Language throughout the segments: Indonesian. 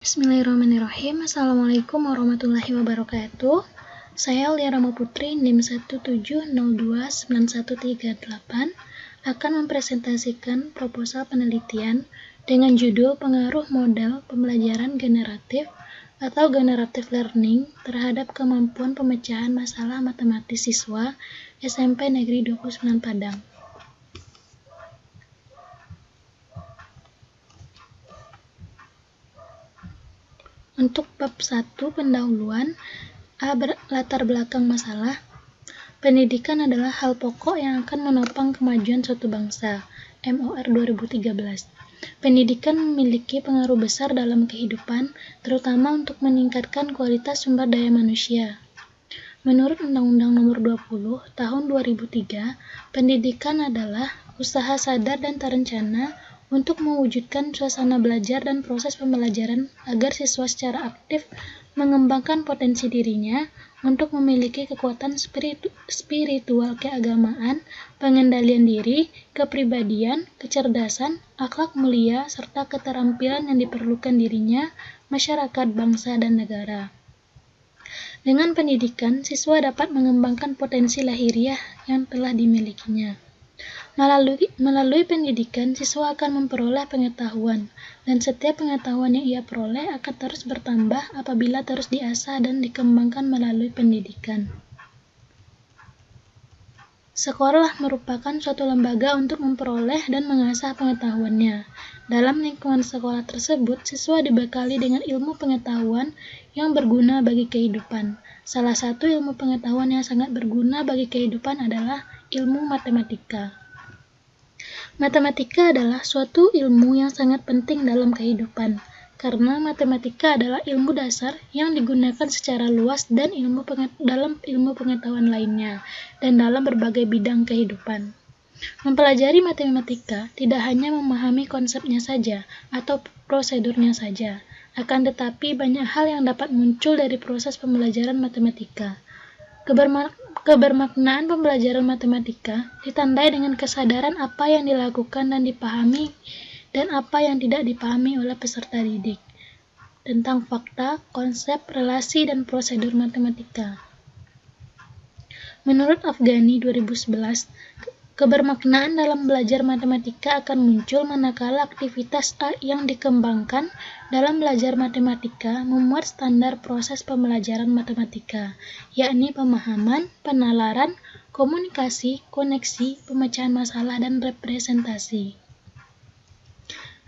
Bismillahirrahmanirrahim. Assalamualaikum warahmatullahi wabarakatuh. Saya Lia Rama Putri, NIM 170291138, akan mempresentasikan proposal penelitian dengan judul Pengaruh Model Pembelajaran Generatif atau Generative Learning terhadap kemampuan pemecahan masalah matematis siswa SMP Negeri 29 Padang. Untuk bab 1 pendahuluan, latar belakang masalah. Pendidikan adalah hal pokok yang akan menopang kemajuan suatu bangsa. MOR 2013. Pendidikan memiliki pengaruh besar dalam kehidupan, terutama untuk meningkatkan kualitas sumber daya manusia. Menurut Undang-Undang Nomor 20 Tahun 2003, pendidikan adalah usaha sadar dan terencana untuk mewujudkan suasana belajar dan proses pembelajaran agar siswa secara aktif mengembangkan potensi dirinya untuk memiliki kekuatan spiritual keagamaan, pengendalian diri, kepribadian, kecerdasan, akhlak mulia, serta keterampilan yang diperlukan dirinya, masyarakat, bangsa, dan negara. Dengan pendidikan, siswa dapat mengembangkan potensi lahiriah yang telah dimilikinya. Melalui pendidikan, siswa akan memperoleh pengetahuan, dan setiap pengetahuan yang ia peroleh akan terus bertambah apabila terus diasah dan dikembangkan melalui pendidikan. Sekolah merupakan suatu lembaga untuk memperoleh dan mengasah pengetahuannya. Dalam lingkungan sekolah tersebut, siswa dibekali dengan ilmu pengetahuan yang berguna bagi kehidupan. Salah satu ilmu pengetahuan yang sangat berguna bagi kehidupan adalah ilmu matematika. Matematika adalah suatu ilmu yang sangat penting dalam kehidupan, karena matematika adalah ilmu dasar yang digunakan secara luas dan dalam ilmu pengetahuan lainnya, dan dalam berbagai bidang kehidupan. Mempelajari matematika tidak hanya memahami konsepnya saja atau prosedurnya saja, akan tetapi banyak hal yang dapat muncul dari proses pembelajaran matematika. Kebermaknaan pembelajaran matematika ditandai dengan kesadaran apa yang dilakukan dan dipahami dan apa yang tidak dipahami oleh peserta didik tentang fakta, konsep, relasi, dan prosedur matematika. Menurut Afghani 2011, kebermaknaan dalam belajar matematika akan muncul manakala aktivitas yang dikembangkan dalam belajar matematika memuat standar proses pembelajaran matematika, yakni pemahaman, penalaran, komunikasi, koneksi, pemecahan masalah, dan representasi.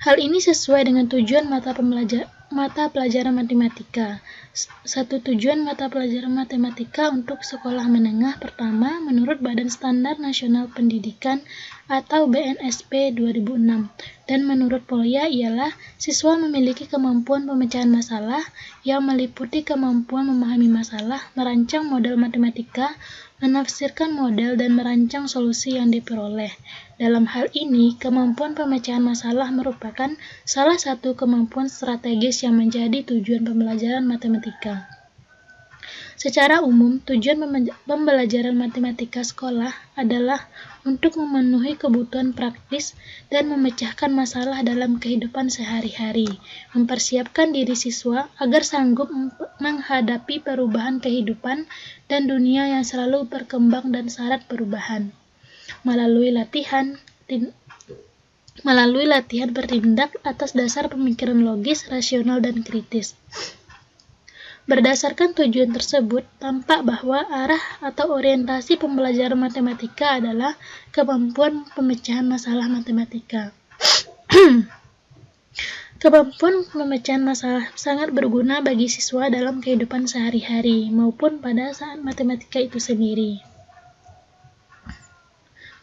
Hal ini sesuai dengan tujuan mata pelajaran matematika. Satu tujuan mata pelajaran matematika untuk sekolah menengah pertama menurut Badan Standar Nasional Pendidikan atau BNSP 2006, dan menurut Polya ialah siswa memiliki kemampuan pemecahan masalah yang meliputi kemampuan memahami masalah, merancang model matematika, menafsirkan model, dan merancang solusi yang diperoleh. Dalam hal ini, kemampuan pemecahan masalah merupakan salah satu kemampuan strategis yang menjadi tujuan pembelajaran matematika. Secara umum, tujuan pembelajaran matematika sekolah adalah untuk memenuhi kebutuhan praktis dan memecahkan masalah dalam kehidupan sehari-hari, mempersiapkan diri siswa agar sanggup menghadapi perubahan kehidupan dan dunia yang selalu berkembang dan syarat perubahan. Melalui latihan bertindak atas dasar pemikiran logis, rasional, dan kritis. Berdasarkan tujuan tersebut, tampak bahwa arah atau orientasi pembelajaran matematika adalah kemampuan pemecahan masalah matematika. Kemampuan pemecahan masalah sangat berguna bagi siswa dalam kehidupan sehari-hari maupun pada saat matematika itu sendiri.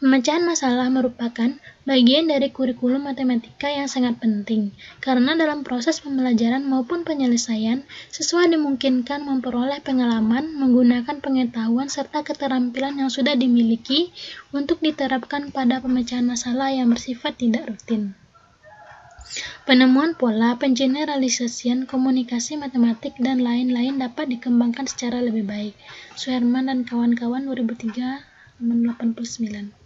Pemecahan masalah merupakan bagian dari kurikulum matematika yang sangat penting, karena dalam proses pembelajaran maupun penyelesaian, siswa dimungkinkan memperoleh pengalaman, menggunakan pengetahuan serta keterampilan yang sudah dimiliki untuk diterapkan pada pemecahan masalah yang bersifat tidak rutin. Penemuan pola, pengeneralisasian, komunikasi matematik, dan lain-lain dapat dikembangkan secara lebih baik. Suherman dan kawan-kawan 2003, halaman 89.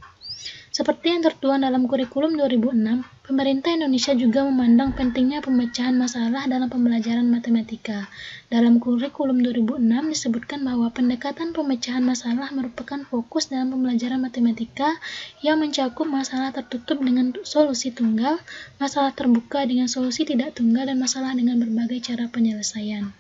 Seperti yang tertuang dalam kurikulum 2006, pemerintah Indonesia juga memandang pentingnya pemecahan masalah dalam pembelajaran matematika. Dalam kurikulum 2006 disebutkan bahwa pendekatan pemecahan masalah merupakan fokus dalam pembelajaran matematika yang mencakup masalah tertutup dengan solusi tunggal, masalah terbuka dengan solusi tidak tunggal, dan masalah dengan berbagai cara penyelesaian.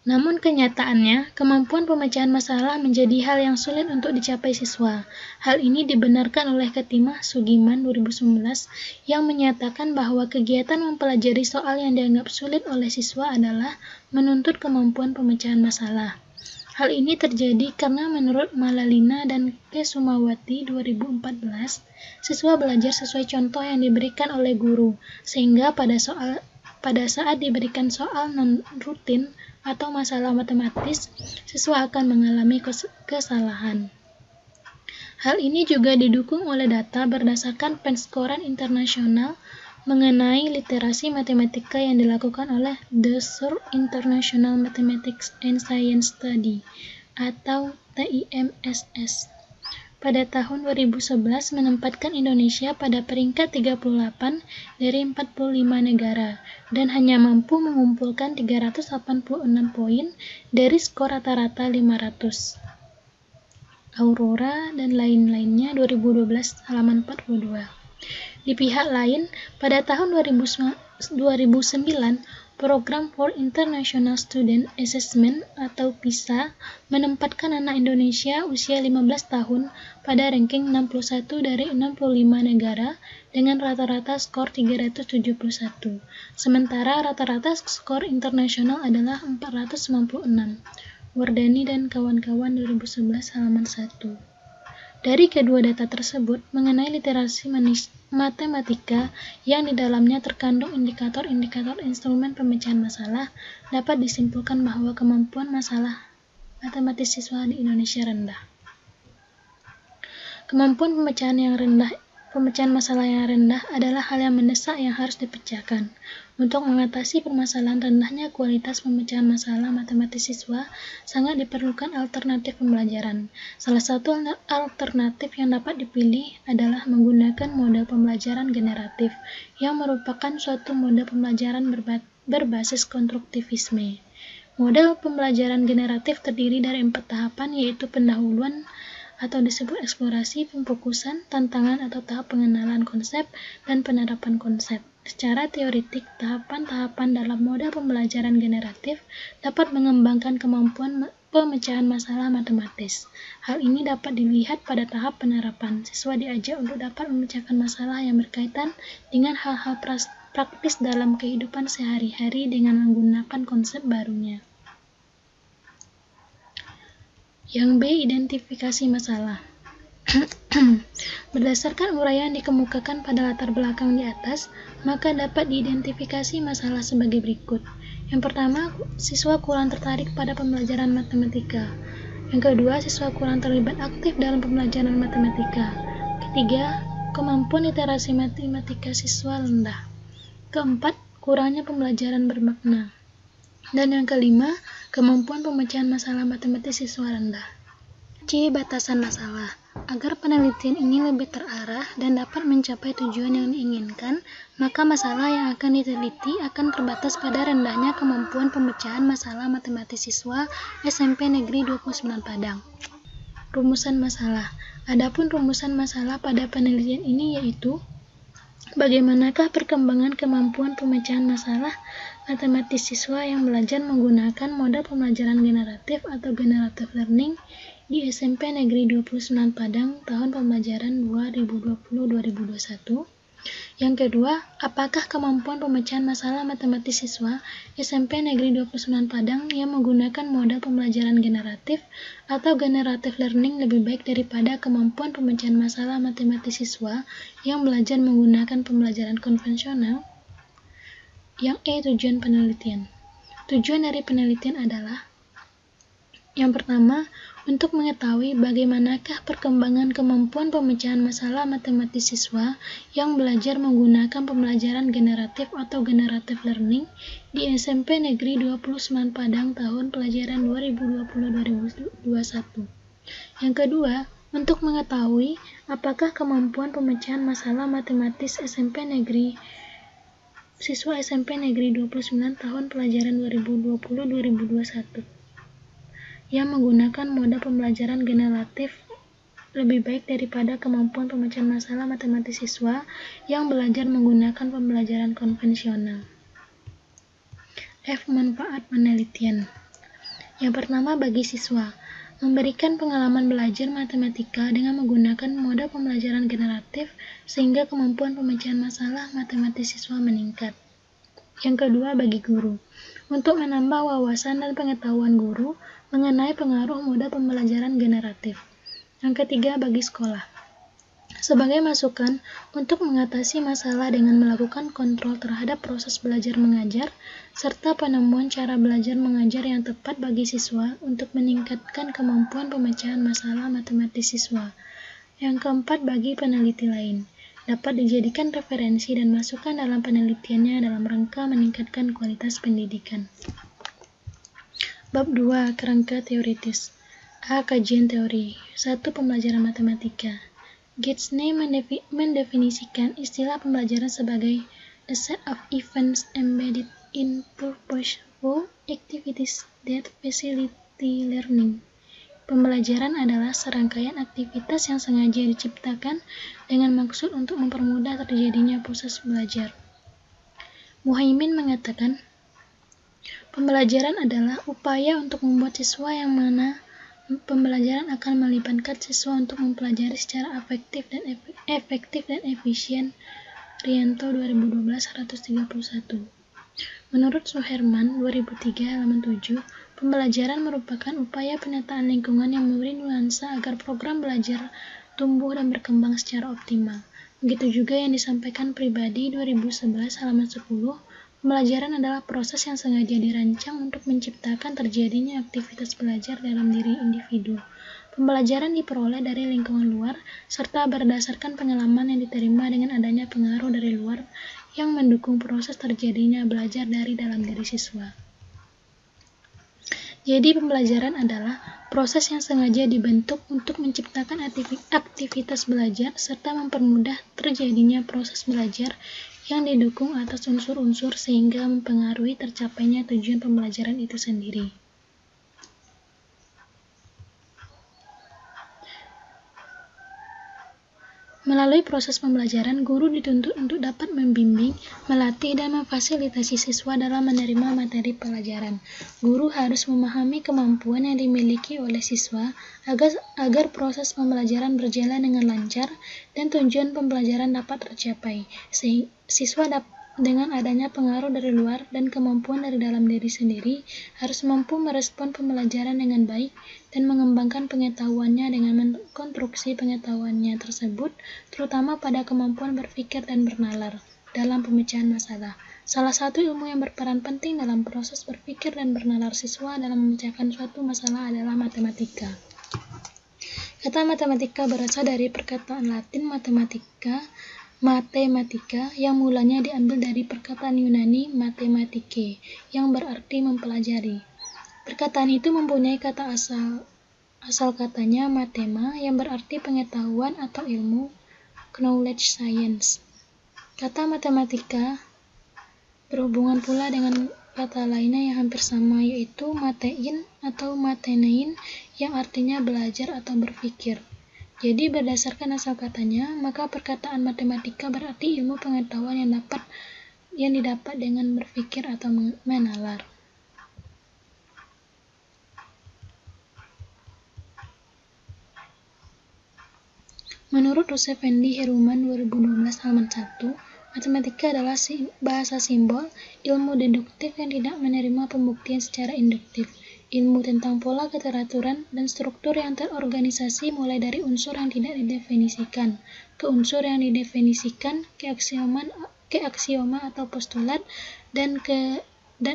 Namun kenyataannya, kemampuan pemecahan masalah menjadi hal yang sulit untuk dicapai siswa. Hal ini dibenarkan oleh Ketimah Sugiman 2019 yang menyatakan bahwa kegiatan mempelajari soal yang dianggap sulit oleh siswa adalah menuntut kemampuan pemecahan masalah. Hal ini terjadi karena menurut Malalina dan Kesumawati 2014, siswa belajar sesuai contoh yang diberikan oleh guru, sehingga pada saat diberikan soal non-rutin atau masalah matematis, siswa akan mengalami kesalahan. Hal ini juga didukung oleh data berdasarkan penskoran internasional mengenai literasi matematika yang dilakukan oleh The Sur International Mathematics and Science Study atau TIMSS. Pada tahun 2011 menempatkan Indonesia pada peringkat 38 dari 45 negara dan hanya mampu mengumpulkan 386 poin dari skor rata-rata 500. Aurora dan lain-lainnya 2012 halaman 42. Di pihak lain, pada tahun 2009, Program for International Student Assessment atau PISA menempatkan anak Indonesia usia 15 tahun pada ranking 61 dari 65 negara dengan rata-rata skor 371. Sementara rata-rata skor internasional adalah 496. Wardani dan kawan-kawan 2011 halaman 1. Dari kedua data tersebut mengenai literasi matematika yang di dalamnya terkandung indikator-indikator instrumen pemecahan masalah, dapat disimpulkan bahwa kemampuan masalah matematis siswa di Indonesia rendah. Kemampuan pemecahan masalah yang rendah adalah hal yang mendesak yang harus dipecahkan. Untuk mengatasi permasalahan rendahnya kualitas pemecahan masalah matematis siswa, sangat diperlukan alternatif pembelajaran. Salah satu alternatif yang dapat dipilih adalah menggunakan model pembelajaran generatif, yang merupakan suatu model pembelajaran berbasis konstruktivisme. Model pembelajaran generatif terdiri dari 4 tahapan, yaitu pendahuluan atau disebut eksplorasi, pemfokusan, tantangan atau tahap pengenalan konsep, dan penerapan konsep. Secara teoretik, tahapan-tahapan dalam model pembelajaran generatif dapat mengembangkan kemampuan pemecahan masalah matematis. Hal ini dapat dilihat pada tahap penerapan. Siswa diajak untuk dapat memecahkan masalah yang berkaitan dengan hal-hal praktis dalam kehidupan sehari-hari dengan menggunakan konsep barunya. Yang B. Identifikasi masalah. Berdasarkan uraian dikemukakan pada latar belakang di atas, maka dapat diidentifikasi masalah sebagai berikut. Yang pertama, siswa kurang tertarik pada pembelajaran matematika. Yang kedua, siswa kurang terlibat aktif dalam pembelajaran matematika. Ketiga, kemampuan literasi matematika siswa rendah. Keempat, kurangnya pembelajaran bermakna. Dan yang kelima, kemampuan pemecahan masalah matematis siswa rendah. C. Batasan masalah. Agar penelitian ini lebih terarah dan dapat mencapai tujuan yang diinginkan, maka masalah yang akan diteliti akan terbatas pada rendahnya kemampuan pemecahan masalah matematis siswa SMP Negeri 29 Padang. Rumusan masalah. Adapun rumusan masalah pada penelitian ini yaitu bagaimanakah perkembangan kemampuan pemecahan masalah matematis siswa yang belajar menggunakan model pembelajaran generatif atau generative learning di SMP Negeri 29 Padang tahun pembelajaran 2020-2021. Yang kedua, apakah kemampuan pemecahan masalah matematis siswa SMP Negeri 29 Padang yang menggunakan model pembelajaran generatif atau generative learning lebih baik daripada kemampuan pemecahan masalah matematis siswa yang belajar menggunakan pembelajaran konvensional? Yang E. Tujuan penelitian. Tujuan dari penelitian adalah: yang pertama, untuk mengetahui bagaimanakah perkembangan kemampuan pemecahan masalah matematis siswa yang belajar menggunakan pembelajaran generatif atau generative learning di SMP Negeri 29 Padang tahun pelajaran 2020-2021. Yang kedua, untuk mengetahui apakah kemampuan pemecahan masalah matematis siswa SMP Negeri 29 tahun pelajaran 2020-2021 yang menggunakan moda pembelajaran generatif lebih baik daripada kemampuan pemecahan masalah matematis siswa yang belajar menggunakan pembelajaran konvensional. F. Manfaat penelitian. Yang pertama, bagi siswa, memberikan pengalaman belajar matematika dengan menggunakan moda pembelajaran generatif sehingga kemampuan pemecahan masalah matematis siswa meningkat. Yang kedua, bagi guru, untuk menambah wawasan dan pengetahuan guru mengenai pengaruh moda pembelajaran generatif. Yang ketiga, bagi sekolah, sebagai masukan untuk mengatasi masalah dengan melakukan kontrol terhadap proses belajar mengajar, serta penemuan cara belajar mengajar yang tepat bagi siswa untuk meningkatkan kemampuan pemecahan masalah matematis siswa. Yang keempat, bagi peneliti lain, dapat dijadikan referensi dan masukan dalam penelitiannya dalam rangka meningkatkan kualitas pendidikan. Bab 2. Kerangka teoritis. A. Kajian teori. 1. Pembelajaran matematika. Gitsne mendefinisikan istilah pembelajaran sebagai a set of events embedded in purposeful activities that facilitate learning. Pembelajaran adalah serangkaian aktivitas yang sengaja diciptakan dengan maksud untuk mempermudah terjadinya proses belajar. Muhaimin mengatakan, pembelajaran adalah upaya untuk membuat siswa yang mana pembelajaran akan melibatkan siswa untuk mempelajari secara efektif dan efisien. Rianto 2012-131. Menurut Suherman 2003 halaman 7, pembelajaran merupakan upaya penataan lingkungan yang memberi nuansa agar program belajar tumbuh dan berkembang secara optimal. Begitu juga yang disampaikan Pribadi 2011 halaman 10, pembelajaran adalah proses yang sengaja dirancang untuk menciptakan terjadinya aktivitas belajar dalam diri individu. Pembelajaran diperoleh dari lingkungan luar, serta berdasarkan pengalaman yang diterima dengan adanya pengaruh dari luar yang mendukung proses terjadinya belajar dari dalam diri siswa. Jadi pembelajaran adalah proses yang sengaja dibentuk untuk menciptakan aktivitas belajar serta mempermudah terjadinya proses belajar yang didukung atas unsur-unsur sehingga mempengaruhi tercapainya tujuan pembelajaran itu sendiri. Melalui proses pembelajaran, guru dituntut untuk dapat membimbing, melatih, dan memfasilitasi siswa dalam menerima materi pelajaran. Guru harus memahami kemampuan yang dimiliki oleh siswa agar proses pembelajaran berjalan dengan lancar dan tujuan pembelajaran dapat tercapai. Siswa dengan adanya pengaruh dari luar dan kemampuan dari dalam diri sendiri harus mampu merespon pembelajaran dengan baik dan mengembangkan pengetahuannya dengan mengkonstruksi pengetahuannya tersebut, terutama pada kemampuan berpikir dan bernalar dalam pemecahan masalah. Salah satu ilmu yang berperan penting dalam proses berpikir dan bernalar siswa dalam memecahkan suatu masalah adalah matematika. Kata matematika berasal dari perkataan Latin matematika yang mulanya diambil dari perkataan Yunani mathematike yang berarti mempelajari. Perkataan itu mempunyai kata asal katanya mathema yang berarti pengetahuan atau ilmu, knowledge science. Kata matematika berhubungan pula dengan kata lainnya yang hampir sama, yaitu matein atau mathenein yang artinya belajar atau berpikir. Jadi berdasarkan asal katanya, maka perkataan matematika berarti ilmu pengetahuan yang didapat dengan berpikir atau menalar. Menurut Rosevendi Heruman 2012 halaman 1, matematika adalah bahasa simbol, ilmu deduktif yang tidak menerima pembuktian secara induktif, ilmu tentang pola keteraturan dan struktur yang terorganisasi mulai dari unsur yang tidak didefinisikan ke unsur yang didefinisikan, ke aksioma atau postulat, dan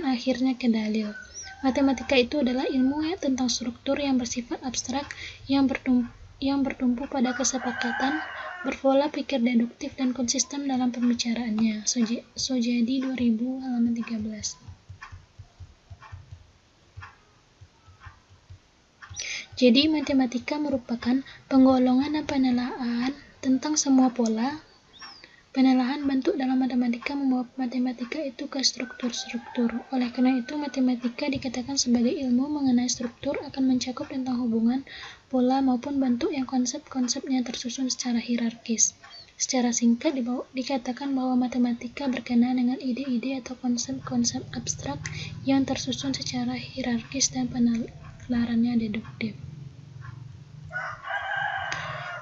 akhirnya ke dalil. Matematika itu adalah ilmu tentang struktur yang bersifat abstrak yang bertumpu pada kesepakatan, berpola pikir deduktif dan konsisten dalam pembicaraannya. Sojadi 2000 halaman 13. Jadi, matematika merupakan penggolongan dan penelaahan tentang semua pola. Penelaahan bentuk dalam matematika membawa matematika itu ke struktur-struktur. Oleh karena itu, matematika dikatakan sebagai ilmu mengenai struktur, akan mencakup tentang hubungan, pola, maupun bentuk yang konsep-konsepnya tersusun secara hierarkis. Secara singkat, dikatakan bahwa matematika berkenaan dengan ide-ide atau konsep-konsep abstrak yang tersusun secara hierarkis dan penalarannya deduktif.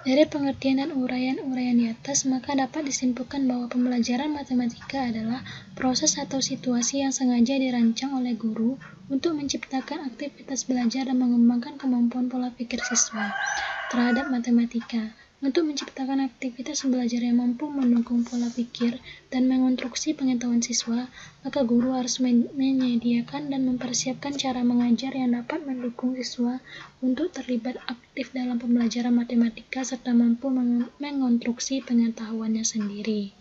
Dari pengertian dan uraian-uraian di atas, maka dapat disimpulkan bahwa pembelajaran matematika adalah proses atau situasi yang sengaja dirancang oleh guru untuk menciptakan aktivitas belajar dan mengembangkan kemampuan pola pikir siswa terhadap matematika. Untuk menciptakan aktivitas belajar yang mampu mendukung pola pikir dan mengonstruksi pengetahuan siswa, maka guru harus menyediakan dan mempersiapkan cara mengajar yang dapat mendukung siswa untuk terlibat aktif dalam pembelajaran matematika serta mampu mengonstruksi pengetahuannya sendiri.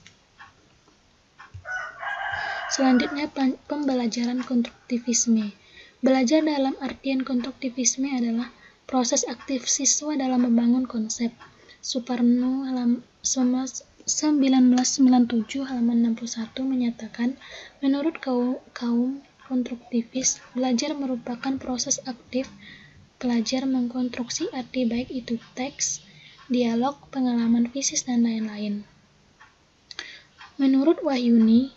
Selanjutnya, pembelajaran konstruktivisme. Belajar dalam artian konstruktivisme adalah proses aktif siswa dalam membangun konsep. Suparno 1997 halaman 61 menyatakan, menurut kaum konstruktivis, belajar merupakan proses aktif pelajar mengkonstruksi arti baik itu teks, dialog, pengalaman fisis, dan lain-lain. Menurut Wahyuni,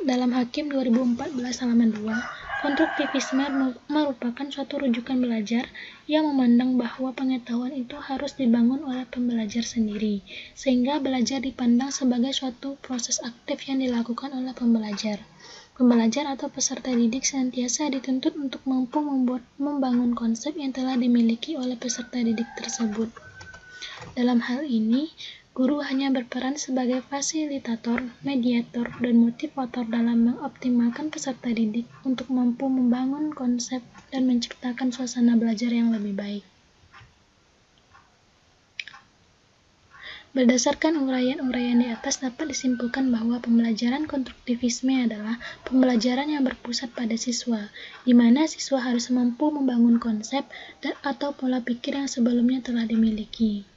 dalam Hakim 2014 halaman 2, konstruktivisme merupakan suatu rujukan belajar yang memandang bahwa pengetahuan itu harus dibangun oleh pembelajar sendiri, sehingga belajar dipandang sebagai suatu proses aktif yang dilakukan oleh pembelajar. Pembelajar atau peserta didik senantiasa dituntut untuk mampu membangun konsep yang telah dimiliki oleh peserta didik tersebut. Dalam hal ini, guru hanya berperan sebagai fasilitator, mediator, dan motivator dalam mengoptimalkan peserta didik untuk mampu membangun konsep dan menciptakan suasana belajar yang lebih baik. Berdasarkan uraian-uraian di atas, dapat disimpulkan bahwa pembelajaran konstruktivisme adalah pembelajaran yang berpusat pada siswa, di mana siswa harus mampu membangun konsep atau pola pikir yang sebelumnya telah dimiliki.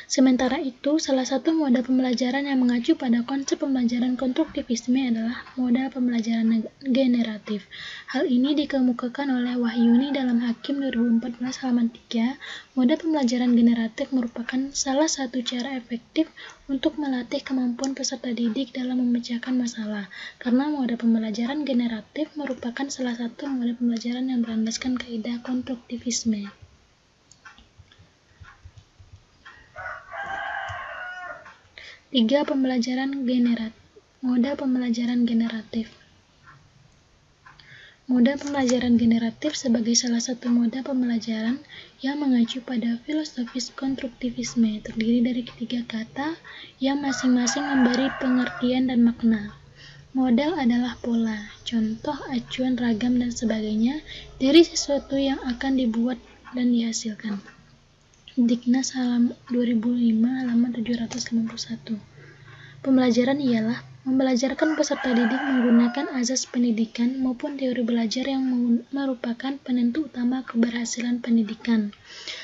Sementara itu, salah satu model pembelajaran yang mengacu pada konsep pembelajaran konstruktivisme adalah model pembelajaran generatif. Hal ini dikemukakan oleh Wahyuni dalam Hakim 2014 halaman 3. Model pembelajaran generatif merupakan salah satu cara efektif untuk melatih kemampuan peserta didik dalam memecahkan masalah, karena model pembelajaran generatif merupakan salah satu model pembelajaran yang berlandaskan kaidah konstruktivisme. 3. Model pembelajaran generatif. Model pembelajaran generatif sebagai salah satu model pembelajaran yang mengacu pada filosofis konstruktivisme, terdiri dari ketiga kata yang masing-masing memberi pengertian dan makna. Model adalah pola, contoh, acuan, ragam, dan sebagainya dari sesuatu yang akan dibuat dan dihasilkan. Diknas 2005 halaman 751. Pembelajaran ialah membelajarkan peserta didik menggunakan azas pendidikan maupun teori belajar yang merupakan penentu utama keberhasilan pendidikan.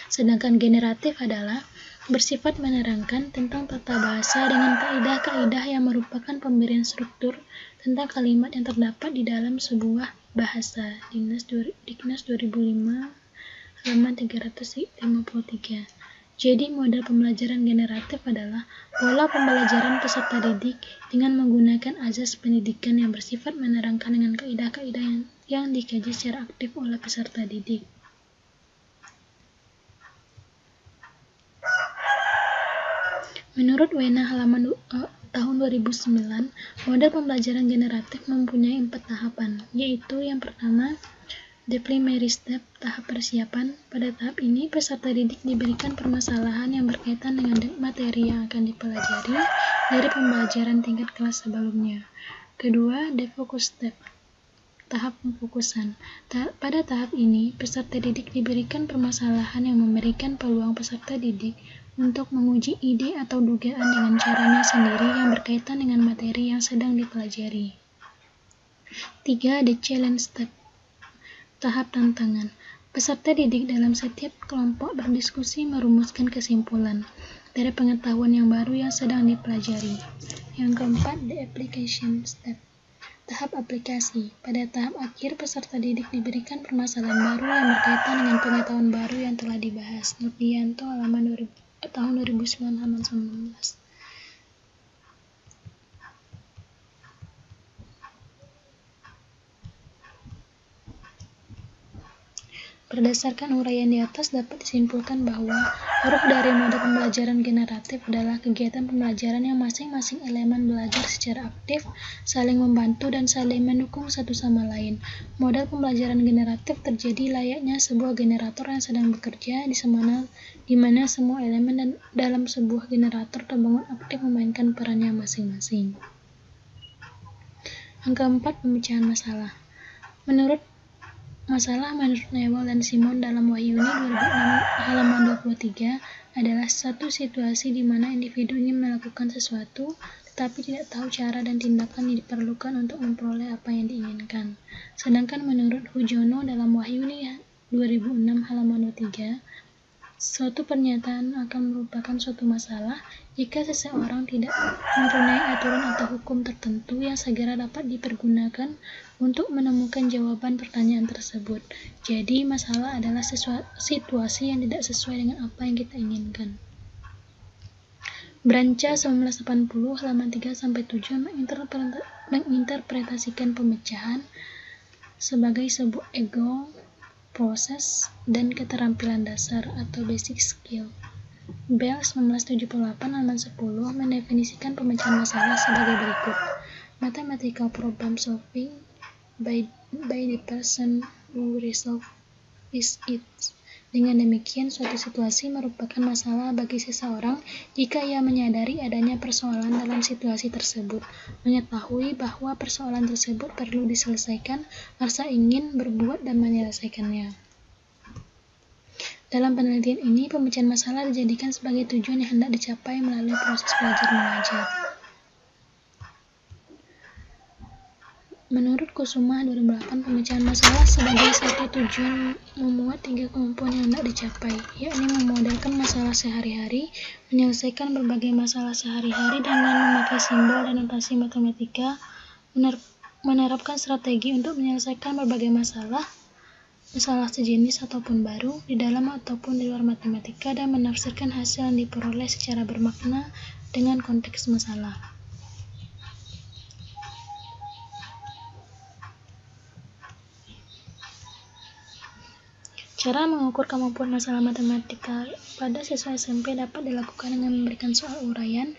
Sedangkan generatif adalah bersifat menerangkan tentang tata bahasa dengan kaidah-kaidah yang merupakan pemberian struktur tentang kalimat yang terdapat di dalam sebuah bahasa. Diknas 2005 halaman 353. Jadi, model pembelajaran generatif adalah pola pembelajaran peserta didik dengan menggunakan azas pendidikan yang bersifat menerangkan dengan kaidah-kaidah yang dikaji secara aktif oleh peserta didik. Menurut Wena halaman tahun 2009, model pembelajaran generatif mempunyai 4 tahapan, yaitu yang pertama, the primary step, tahap persiapan. Pada tahap ini, peserta didik diberikan permasalahan yang berkaitan dengan materi yang akan dipelajari dari pembelajaran tingkat kelas sebelumnya. Kedua, the focus step, tahap pemfokusan. Pada tahap ini, peserta didik diberikan permasalahan yang memberikan peluang peserta didik untuk menguji ide atau dugaan dengan caranya sendiri yang berkaitan dengan materi yang sedang dipelajari. 3. The challenge step, tahap tantangan. Peserta didik dalam setiap kelompok berdiskusi merumuskan kesimpulan dari pengetahuan yang baru yang sedang dipelajari. Yang keempat, the application step. Tahap aplikasi. Pada tahap akhir, peserta didik diberikan permasalahan baru yang berkaitan dengan pengetahuan baru yang telah dibahas. Nurdianto, tahun 2009, halaman 19. Berdasarkan uraian di atas, dapat disimpulkan bahwa ruh dari model pembelajaran generatif adalah kegiatan pembelajaran yang masing-masing elemen belajar secara aktif, saling membantu, dan saling mendukung satu sama lain. Model pembelajaran generatif terjadi layaknya sebuah generator yang sedang bekerja, di mana semua elemen dalam sebuah generator terbangun aktif memainkan perannya masing-masing. Yang keempat, pemecahan masalah. Masalah menurut Newell dan Simon dalam Wahyuni 2006 halaman 23 adalah satu situasi di mana individu ingin melakukan sesuatu tetapi tidak tahu cara dan tindakan yang diperlukan untuk memperoleh apa yang diinginkan. Sedangkan menurut Hujono dalam Wahyuni 2006 halaman 23, suatu pernyataan akan merupakan suatu masalah jika seseorang tidak mempunyai aturan atau hukum tertentu yang segera dapat dipergunakan untuk menemukan jawaban pertanyaan tersebut. Jadi, masalah adalah situasi yang tidak sesuai dengan apa yang kita inginkan. Branca 1980 halaman 3-7 menginterpretasikan pemecahan sebagai sebuah ego proses dan keterampilan dasar atau basic skill. Bell 1978 halaman 10 mendefinisikan pemecahan masalah sebagai berikut. Mathematical problem solving by the person who resolves it. Dengan demikian, suatu situasi merupakan masalah bagi seseorang jika ia menyadari adanya persoalan dalam situasi tersebut, mengetahui bahwa persoalan tersebut perlu diselesaikan, rasa ingin berbuat dan menyelesaikannya. Dalam penelitian ini, pemecahan masalah dijadikan sebagai tujuan yang hendak dicapai melalui proses belajar mengajar. Menurut Kusuma 2008, pemecahan masalah sebagai satu tujuan memuat 3 komponen yang hendak dicapai, yakni memodelkan masalah sehari-hari, menyelesaikan berbagai masalah sehari-hari dengan memakai simbol dan notasi matematika, menerapkan strategi untuk menyelesaikan berbagai masalah sejenis ataupun baru, di dalam ataupun di luar matematika, dan menafsirkan hasil yang diperoleh secara bermakna dengan konteks masalah. Cara mengukur kemampuan masalah matematika pada siswa SMP dapat dilakukan dengan memberikan soal uraian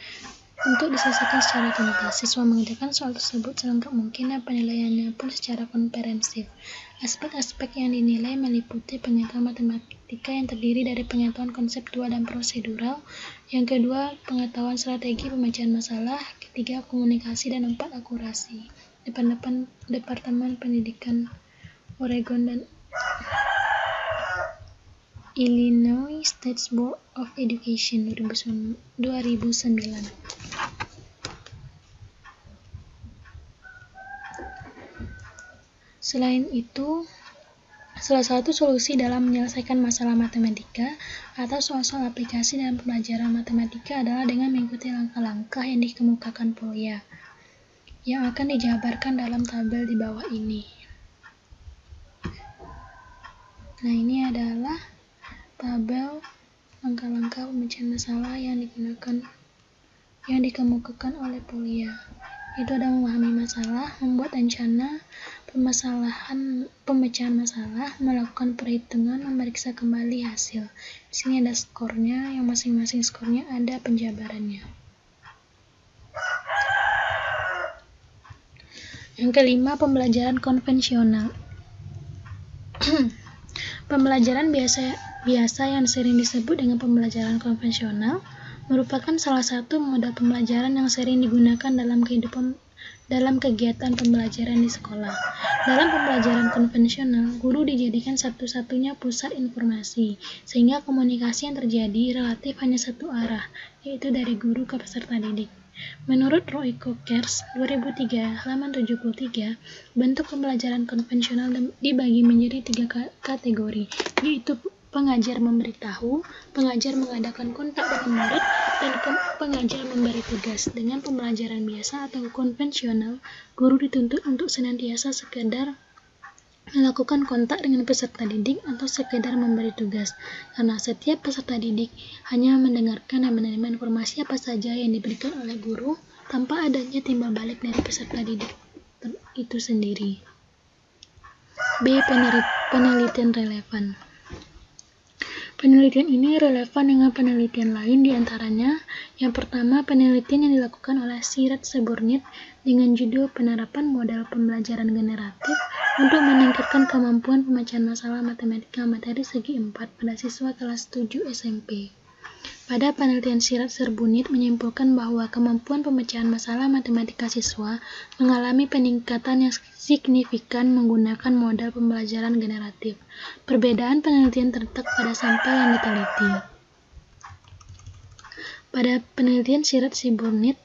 untuk diselesaikan secara tuntas. Siswa mengerjakan soal tersebut selengkap mungkin dan penilaiannya pun secara komprehensif. Aspek-aspek yang dinilai meliputi pengetahuan matematika yang terdiri dari pengetahuan konseptual dan prosedural, yang kedua pengetahuan strategi pemecahan masalah, ketiga komunikasi, dan empat akurasi. Departemen Pendidikan Oregon dan Illinois State Board of Education 2009. Selain itu, salah satu solusi dalam menyelesaikan masalah matematika atau soal-soal aplikasi dalam pembelajaran matematika adalah dengan mengikuti langkah-langkah yang dikemukakan Polya, yang akan dijabarkan dalam tabel di bawah ini. Nah, ini adalah tabel langkah-langkah pemecahan masalah yang dikemukakan oleh Polya. Itu adalah memahami masalah, membuat rencana pemecahan masalah, melakukan perhitungan, memeriksa kembali hasil. Di sini ada skornya, yang masing-masing skornya ada penjabarannya. Yang kelima, pembelajaran konvensional. Pembelajaran biasa yang sering disebut dengan pembelajaran konvensional merupakan salah satu model pembelajaran yang sering digunakan dalam kegiatan pembelajaran di sekolah. Dalam pembelajaran konvensional, guru dijadikan satu-satunya pusat informasi, sehingga komunikasi yang terjadi relatif hanya satu arah, yaitu dari guru ke peserta didik. Menurut Roy Cockers 2003 halaman 73, bentuk pembelajaran konvensional dibagi menjadi 3 kategori, yaitu pengajar memberitahu, pengajar mengadakan kontak dengan murid, dan pengajar memberi tugas. Dengan pembelajaran biasa atau konvensional, guru dituntut untuk senantiasa sekedar melakukan kontak dengan peserta didik atau sekedar memberi tugas, karena setiap peserta didik hanya mendengarkan dan menerima informasi apa saja yang diberikan oleh guru tanpa adanya timbal balik dari peserta didik itu sendiri. B. Penelitian relevan. Penelitian ini relevan dengan penelitian lain, diantaranya yang pertama, penelitian yang dilakukan oleh Sirat Seburnit dengan judul Penerapan Model Pembelajaran Generatif untuk meningkatkan kemampuan pemecahan masalah matematika materi segi 4 pada siswa kelas 7 SMP. Pada penelitian Sirat Seburnit menyimpulkan bahwa kemampuan pemecahan masalah matematika siswa mengalami peningkatan yang signifikan menggunakan model pembelajaran generatif. Perbedaan penelitian terletak pada sampel yang diteliti. Pada penelitian Sirat Seburnit,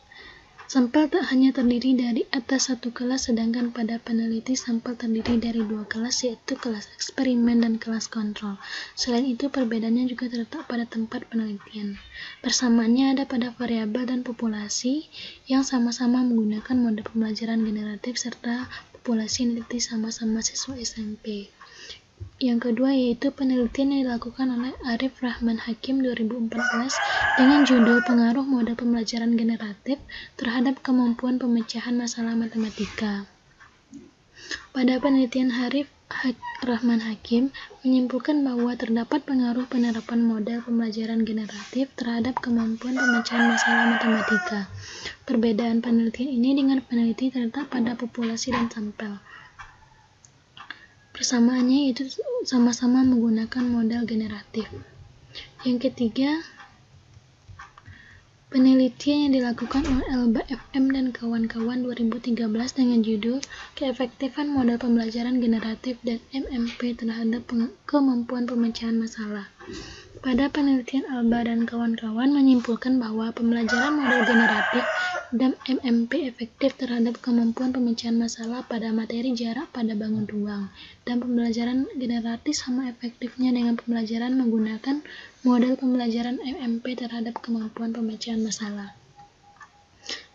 sampel tak hanya terdiri dari atas satu kelas, sedangkan pada peneliti sampel terdiri dari 2 kelas, yaitu kelas eksperimen dan kelas kontrol. Selain itu, perbedaannya juga terletak pada tempat penelitian. Persamaannya ada pada variabel dan populasi yang sama-sama menggunakan model pembelajaran generatif serta populasi yang diteliti sama-sama siswa SMP. Yang kedua yaitu penelitian yang dilakukan oleh Arif Rahman Hakim 2014 dengan judul Pengaruh Model Pembelajaran Generatif terhadap Kemampuan Pemecahan Masalah Matematika. Pada penelitian Arif Rahman Hakim menyimpulkan bahwa terdapat pengaruh penerapan model pembelajaran generatif terhadap kemampuan pemecahan masalah matematika. Perbedaan penelitian ini dengan peneliti terletak pada populasi dan sampel. Persamaannya yaitu sama-sama menggunakan model generatif. Yang ketiga, penelitian yang dilakukan oleh Elba FM dan kawan-kawan 2013 dengan judul Keefektifan Model Pembelajaran Generatif dan MMP terhadap Kemampuan Pemecahan Masalah. Pada penelitian Alba dan kawan-kawan menyimpulkan bahwa pembelajaran model generatif dan MMP efektif terhadap kemampuan pemecahan masalah pada materi jarak pada bangun ruang, dan pembelajaran generatif sama efektifnya dengan pembelajaran menggunakan model pembelajaran MMP terhadap kemampuan pemecahan masalah.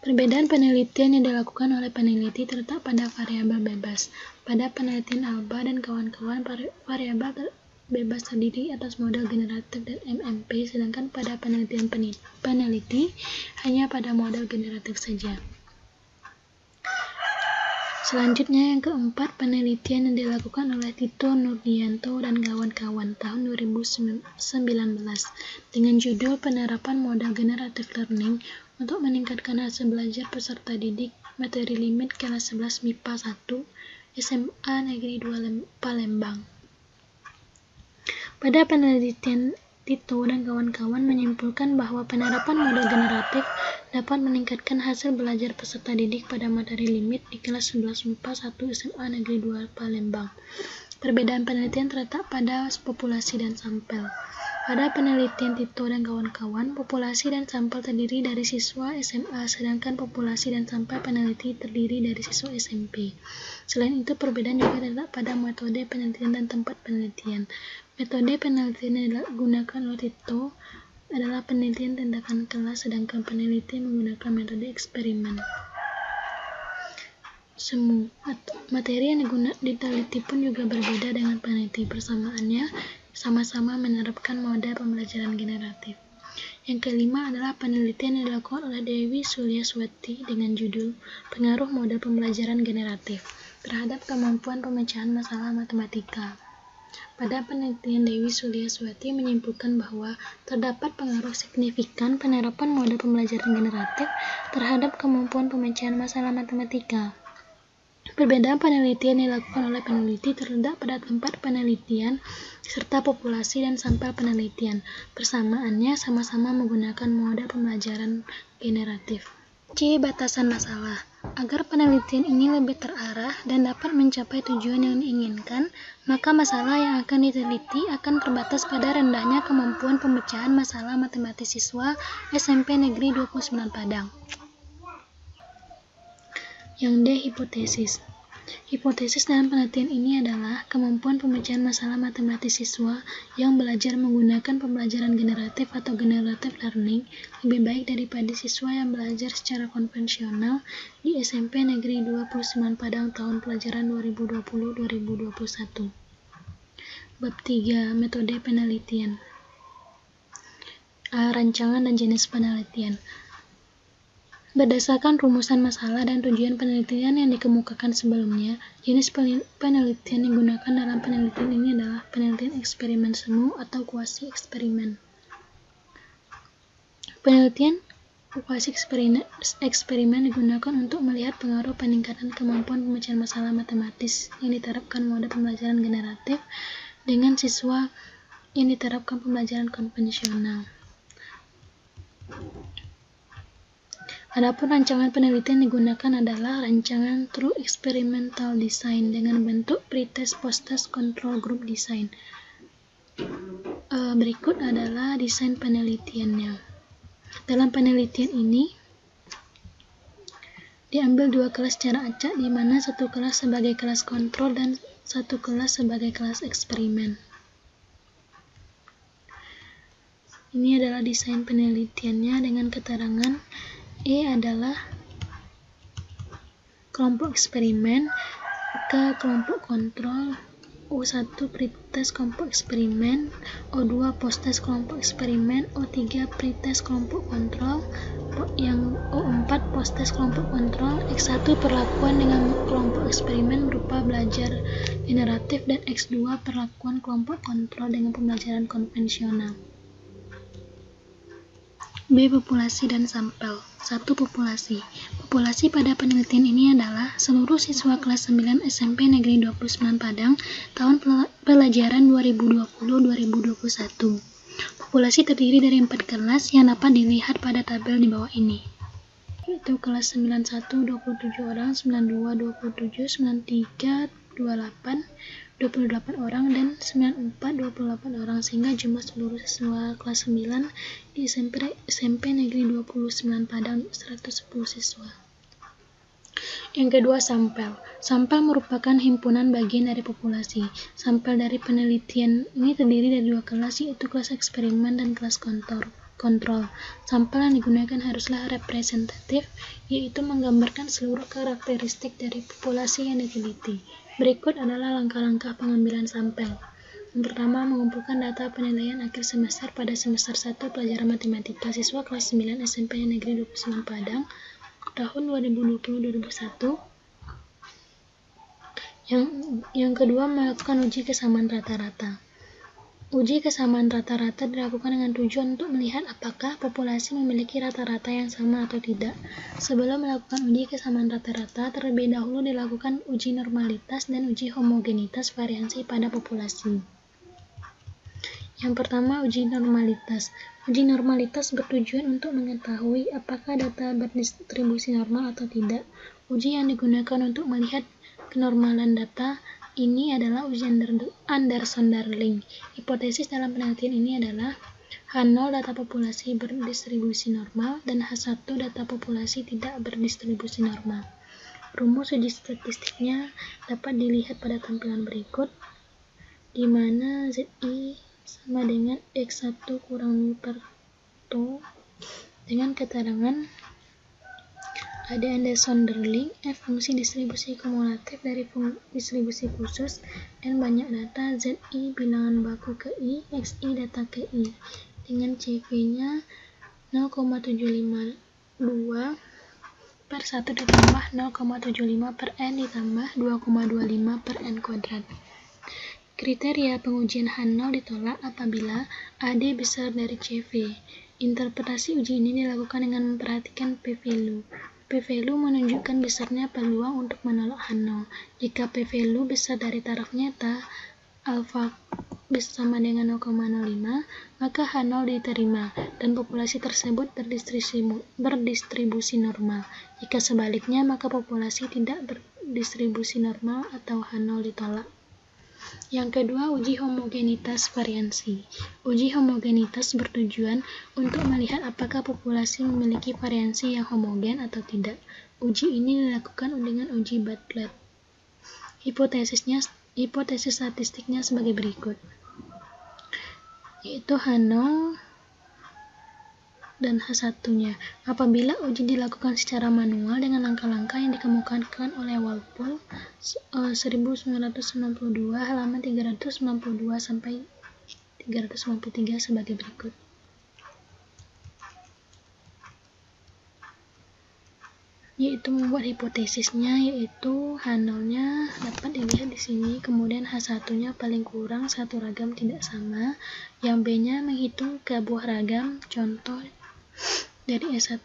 Perbedaan penelitian yang dilakukan oleh peneliti terletak pada variabel bebas. Pada penelitian Alba dan kawan-kawan, variabel bebas terdiri atas model generatif dan MMP, sedangkan pada penelitian peneliti hanya pada model generatif saja. Selanjutnya yang keempat, penelitian yang dilakukan oleh Tito Nurdianto dan kawan-kawan tahun 2019 dengan judul Penerapan Model Generative Learning untuk meningkatkan hasil belajar peserta didik materi limit kelas 11 MIPA 1 SMA Negeri 2 Palembang. Pada penelitian, Tito dan kawan-kawan menyimpulkan bahwa penerapan model generatif dapat meningkatkan hasil belajar peserta didik pada materi limit di kelas 11 MIPA 1 SMA Negeri 2 Palembang. Perbedaan penelitian terletak pada populasi dan sampel. Pada penelitian Tito dan kawan-kawan, populasi dan sampel terdiri dari siswa SMA, sedangkan populasi dan sampel peneliti terdiri dari siswa SMP. Selain itu, perbedaan juga terletak pada metode penelitian dan tempat penelitian. Metode penelitian yang digunakan oleh Tito adalah penelitian tindakan kelas, sedangkan peneliti menggunakan metode eksperimen. Materi yang diteliti pun juga berbeda dengan peneliti. Persamaannya sama-sama menerapkan model pembelajaran generatif. Yang kelima adalah penelitian yang dilakukan oleh Dewi Sulyaswati dengan judul Pengaruh Model Pembelajaran Generatif terhadap Kemampuan Pemecahan Masalah Matematika. Pada penelitian, Dewi Sulyaswati menyimpulkan bahwa terdapat pengaruh signifikan penerapan model pembelajaran generatif terhadap kemampuan pemecahan masalah matematika. Perbedaan penelitian yang dilakukan oleh peneliti terletak pada tempat penelitian serta populasi dan sampel penelitian. Persamaannya sama-sama menggunakan model pembelajaran generatif. C. Batasan masalah. Agar penelitian ini lebih terarah dan dapat mencapai tujuan yang diinginkan, maka masalah yang akan diteliti akan terbatas pada rendahnya kemampuan pemecahan masalah matematis siswa SMP Negeri 29 Padang. Yang D. Hipotesis. Hipotesis dalam penelitian ini adalah kemampuan pemecahan masalah matematis siswa yang belajar menggunakan pembelajaran generatif atau generative learning lebih baik daripada siswa yang belajar secara konvensional di SMP Negeri 29 Padang tahun pelajaran 2020-2021. Bab 3. Metode penelitian. Rancangan dan jenis penelitian. Berdasarkan rumusan masalah dan tujuan penelitian yang dikemukakan sebelumnya, jenis penelitian yang digunakan dalam penelitian ini adalah penelitian eksperimen semu atau kuasi eksperimen. Penelitian kuasi eksperimen digunakan untuk melihat pengaruh peningkatan kemampuan pemecahan masalah matematis yang diterapkan mode pembelajaran generatif dengan siswa yang diterapkan pembelajaran konvensional. Adapun rancangan penelitian digunakan adalah rancangan True Experimental Design dengan bentuk pretest post-test control group design. Berikut adalah desain penelitiannya. Dalam penelitian ini diambil dua kelas secara acak, di mana satu kelas sebagai kelas kontrol dan satu kelas sebagai kelas eksperimen. Ini adalah desain penelitiannya dengan keterangan E adalah kelompok eksperimen, K kelompok kontrol, O1 pretest kelompok eksperimen, O2 post-test kelompok eksperimen, O3 pretest kelompok kontrol, yang O4 post-test kelompok kontrol, X1 perlakuan dengan kelompok eksperimen berupa belajar generatif, dan X2 perlakuan kelompok kontrol dengan pembelajaran konvensional. B. Populasi dan sampel. 1. Populasi. Populasi pada penelitian ini adalah seluruh siswa kelas 9 SMP Negeri 29 Padang tahun pelajaran 2020-2021. Populasi terdiri dari 4 kelas yang dapat dilihat pada tabel di bawah ini, yaitu kelas 91 27 orang, 92 27, 93 28 28 orang, dan 94 28 orang, sehingga jumlah seluruh siswa kelas 9 di SMP Negeri 29 Padang 110 siswa. Yang kedua, sampel. Sampel merupakan himpunan bagian dari populasi. Sampel dari penelitian ini terdiri dari dua kelas, yaitu kelas eksperimen dan kelas kontrol. Sampel yang digunakan haruslah representatif, yaitu menggambarkan seluruh karakteristik dari populasi yang diteliti. Berikut adalah langkah-langkah pengambilan sampel. Yang pertama, mengumpulkan data penilaian akhir semester pada semester 1 pelajaran matematika siswa kelas 9 SMP Negeri 29 Padang tahun 2020-2021. Yang kedua, melakukan uji kesamaan rata-rata. Uji kesamaan rata-rata dilakukan dengan tujuan untuk melihat apakah populasi memiliki rata-rata yang sama atau tidak. Sebelum melakukan uji kesamaan rata-rata, terlebih dahulu dilakukan uji normalitas dan uji homogenitas variansi pada populasi. Yang pertama, uji normalitas. Uji normalitas bertujuan untuk mengetahui apakah data berdistribusi normal atau tidak. Uji yang digunakan untuk melihat kenormalan data ini adalah uji Anderson-Darling. Hipotesis dalam penelitian ini adalah H0 data populasi berdistribusi normal dan H1 data populasi tidak berdistribusi normal. Rumus uji statistiknya dapat dilihat pada tampilan berikut, di mana ZI sama dengan X1 kurang per T dengan keterangan ada Anderson-Darling, F fungsi distribusi kumulatif dari distribusi khusus, N banyak data, ZI bilangan baku ke I, XI data ke I, dengan CV-nya 0,752 per 1 ditambah 0,75 per N ditambah 2,25 per N kuadrat. Kriteria pengujian H0 ditolak apabila AD besar dari CV. Interpretasi uji ini dilakukan dengan memperhatikan p-value. P-value menunjukkan besarnya peluang untuk menolak H0. Jika p-value besar dari taraf nyata, alfa sama dengan 0,05, maka H0 diterima dan populasi tersebut berdistribusi normal. Jika sebaliknya, maka populasi tidak berdistribusi normal atau H0 ditolak. Yang kedua, uji homogenitas variansi. Uji homogenitas bertujuan untuk melihat apakah populasi memiliki variansi yang homogen atau tidak. Uji ini dilakukan dengan uji Bartlett. Hipotesis statistiknya sebagai berikut, yaitu H0 dan H1-nya. Apabila uji dilakukan secara manual dengan langkah-langkah yang dikemukakan oleh Walpole 1992 halaman 392 sampai 393 sebagai berikut. Yaitu membuat hipotesisnya, yaitu H0-nya dapat dilihat di sini, kemudian H1-nya paling kurang satu ragam tidak sama, yang B-nya menghitung ke buah ragam, contoh dari S1,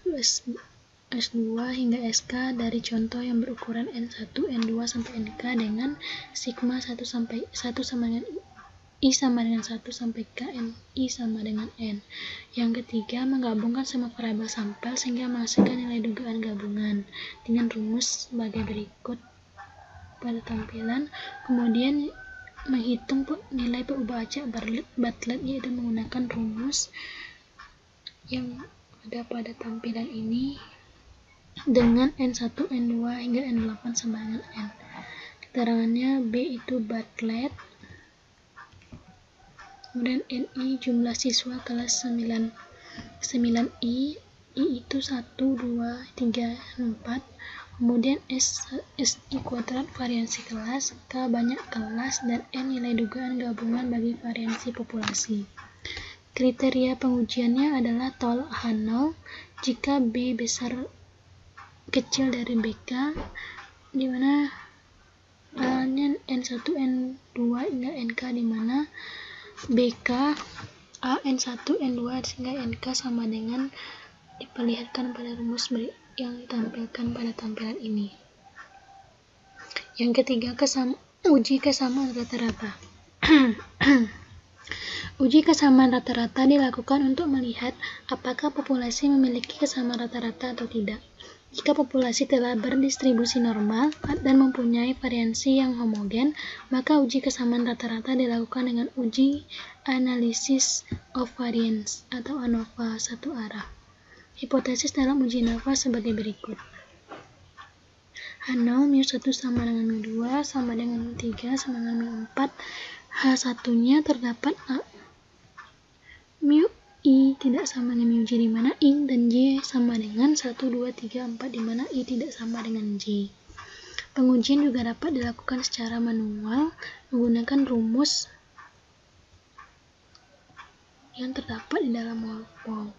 S2 hingga SK dari contoh yang berukuran N1, N2 sampai NK dengan sigma 1 sama dengan I sama dengan 1 sampai K, I sama dengan N. Yang ketiga, menggabungkan semua variabel sampel sehingga menghasilkan nilai dugaan gabungan dengan rumus sebagai berikut pada tampilan. Kemudian menghitung nilai perubahan acak Bartlett, yaitu menggunakan rumus yang ada pada tampilan ini dengan N1, N2 hingga N8 sama dengan N. Keterangannya B itu Bartlett, kemudian NI jumlah siswa kelas 9I, I itu 1, 2, 3, 4, kemudian SI kuadrat variansi kelas, K banyak kelas, dan N nilai dugaan gabungan bagi variansi populasi. Kriteria pengujiannya adalah tol H0 jika B kecil dari BK, di mana N1, N2 hingga NK, di mana BK N1, N2 hingga NK sama dengan diperlihatkan pada rumus yang ditampilkan pada tampilan ini. Yang ketiga, uji kesamaan rata-rata. Uji kesamaan rata-rata dilakukan untuk melihat apakah populasi memiliki kesamaan rata-rata atau tidak. Jika populasi telah berdistribusi normal dan mempunyai variansi yang homogen, maka uji kesamaan rata-rata dilakukan dengan uji analysis of variance atau ANOVA satu arah. Hipotesis dalam uji ANOVA sebagai berikut. H0 μ1 sama dengan μ2 sama dengan μ3 sama dengan μ4. H1-nya terdapat μ I tidak sama dengan μJ, di mana I dan J sama dengan 1, 2, 3, 4, di mana I tidak sama dengan J. Pengujian juga dapat dilakukan secara manual menggunakan rumus yang terdapat di dalam Walpole.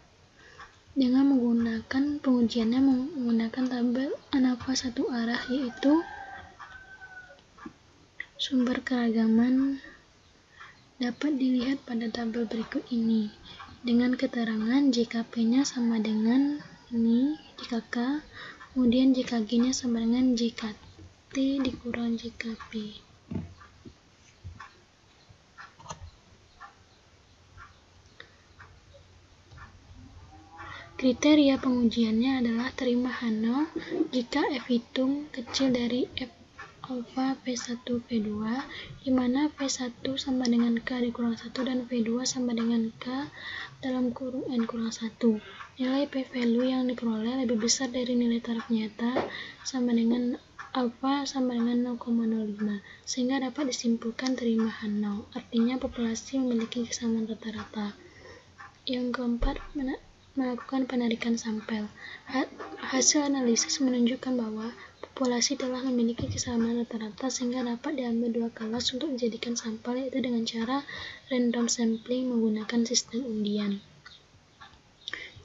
Dengan menggunakan pengujiannya menggunakan tabel ANOVA satu arah, yaitu sumber keragaman dapat dilihat pada tabel berikut ini, dengan keterangan JKP-nya sama dengan ini JKK, kemudian JKG-nya sama dengan JKT dikurang JKP. Kriteria pengujiannya adalah terima H0 jika F hitung kecil dari F alfa V1 V2, di mana V1 sama dengan K dikurang 1 dan V2 sama dengan K dalam kurung N kurang 1. Nilai p-value yang diperoleh lebih besar dari nilai taraf nyata sama dengan alfa sama dengan 0,05, sehingga dapat disimpulkan terima H0, artinya populasi memiliki kesamaan rata-rata. Yang keempat, melakukan penarikan sampel. Hasil analisis menunjukkan bahwa populasi telah memiliki kesamaan rata-rata sehingga dapat diambil dua kelas untuk dijadikan sampel, yaitu dengan cara random sampling menggunakan sistem undian.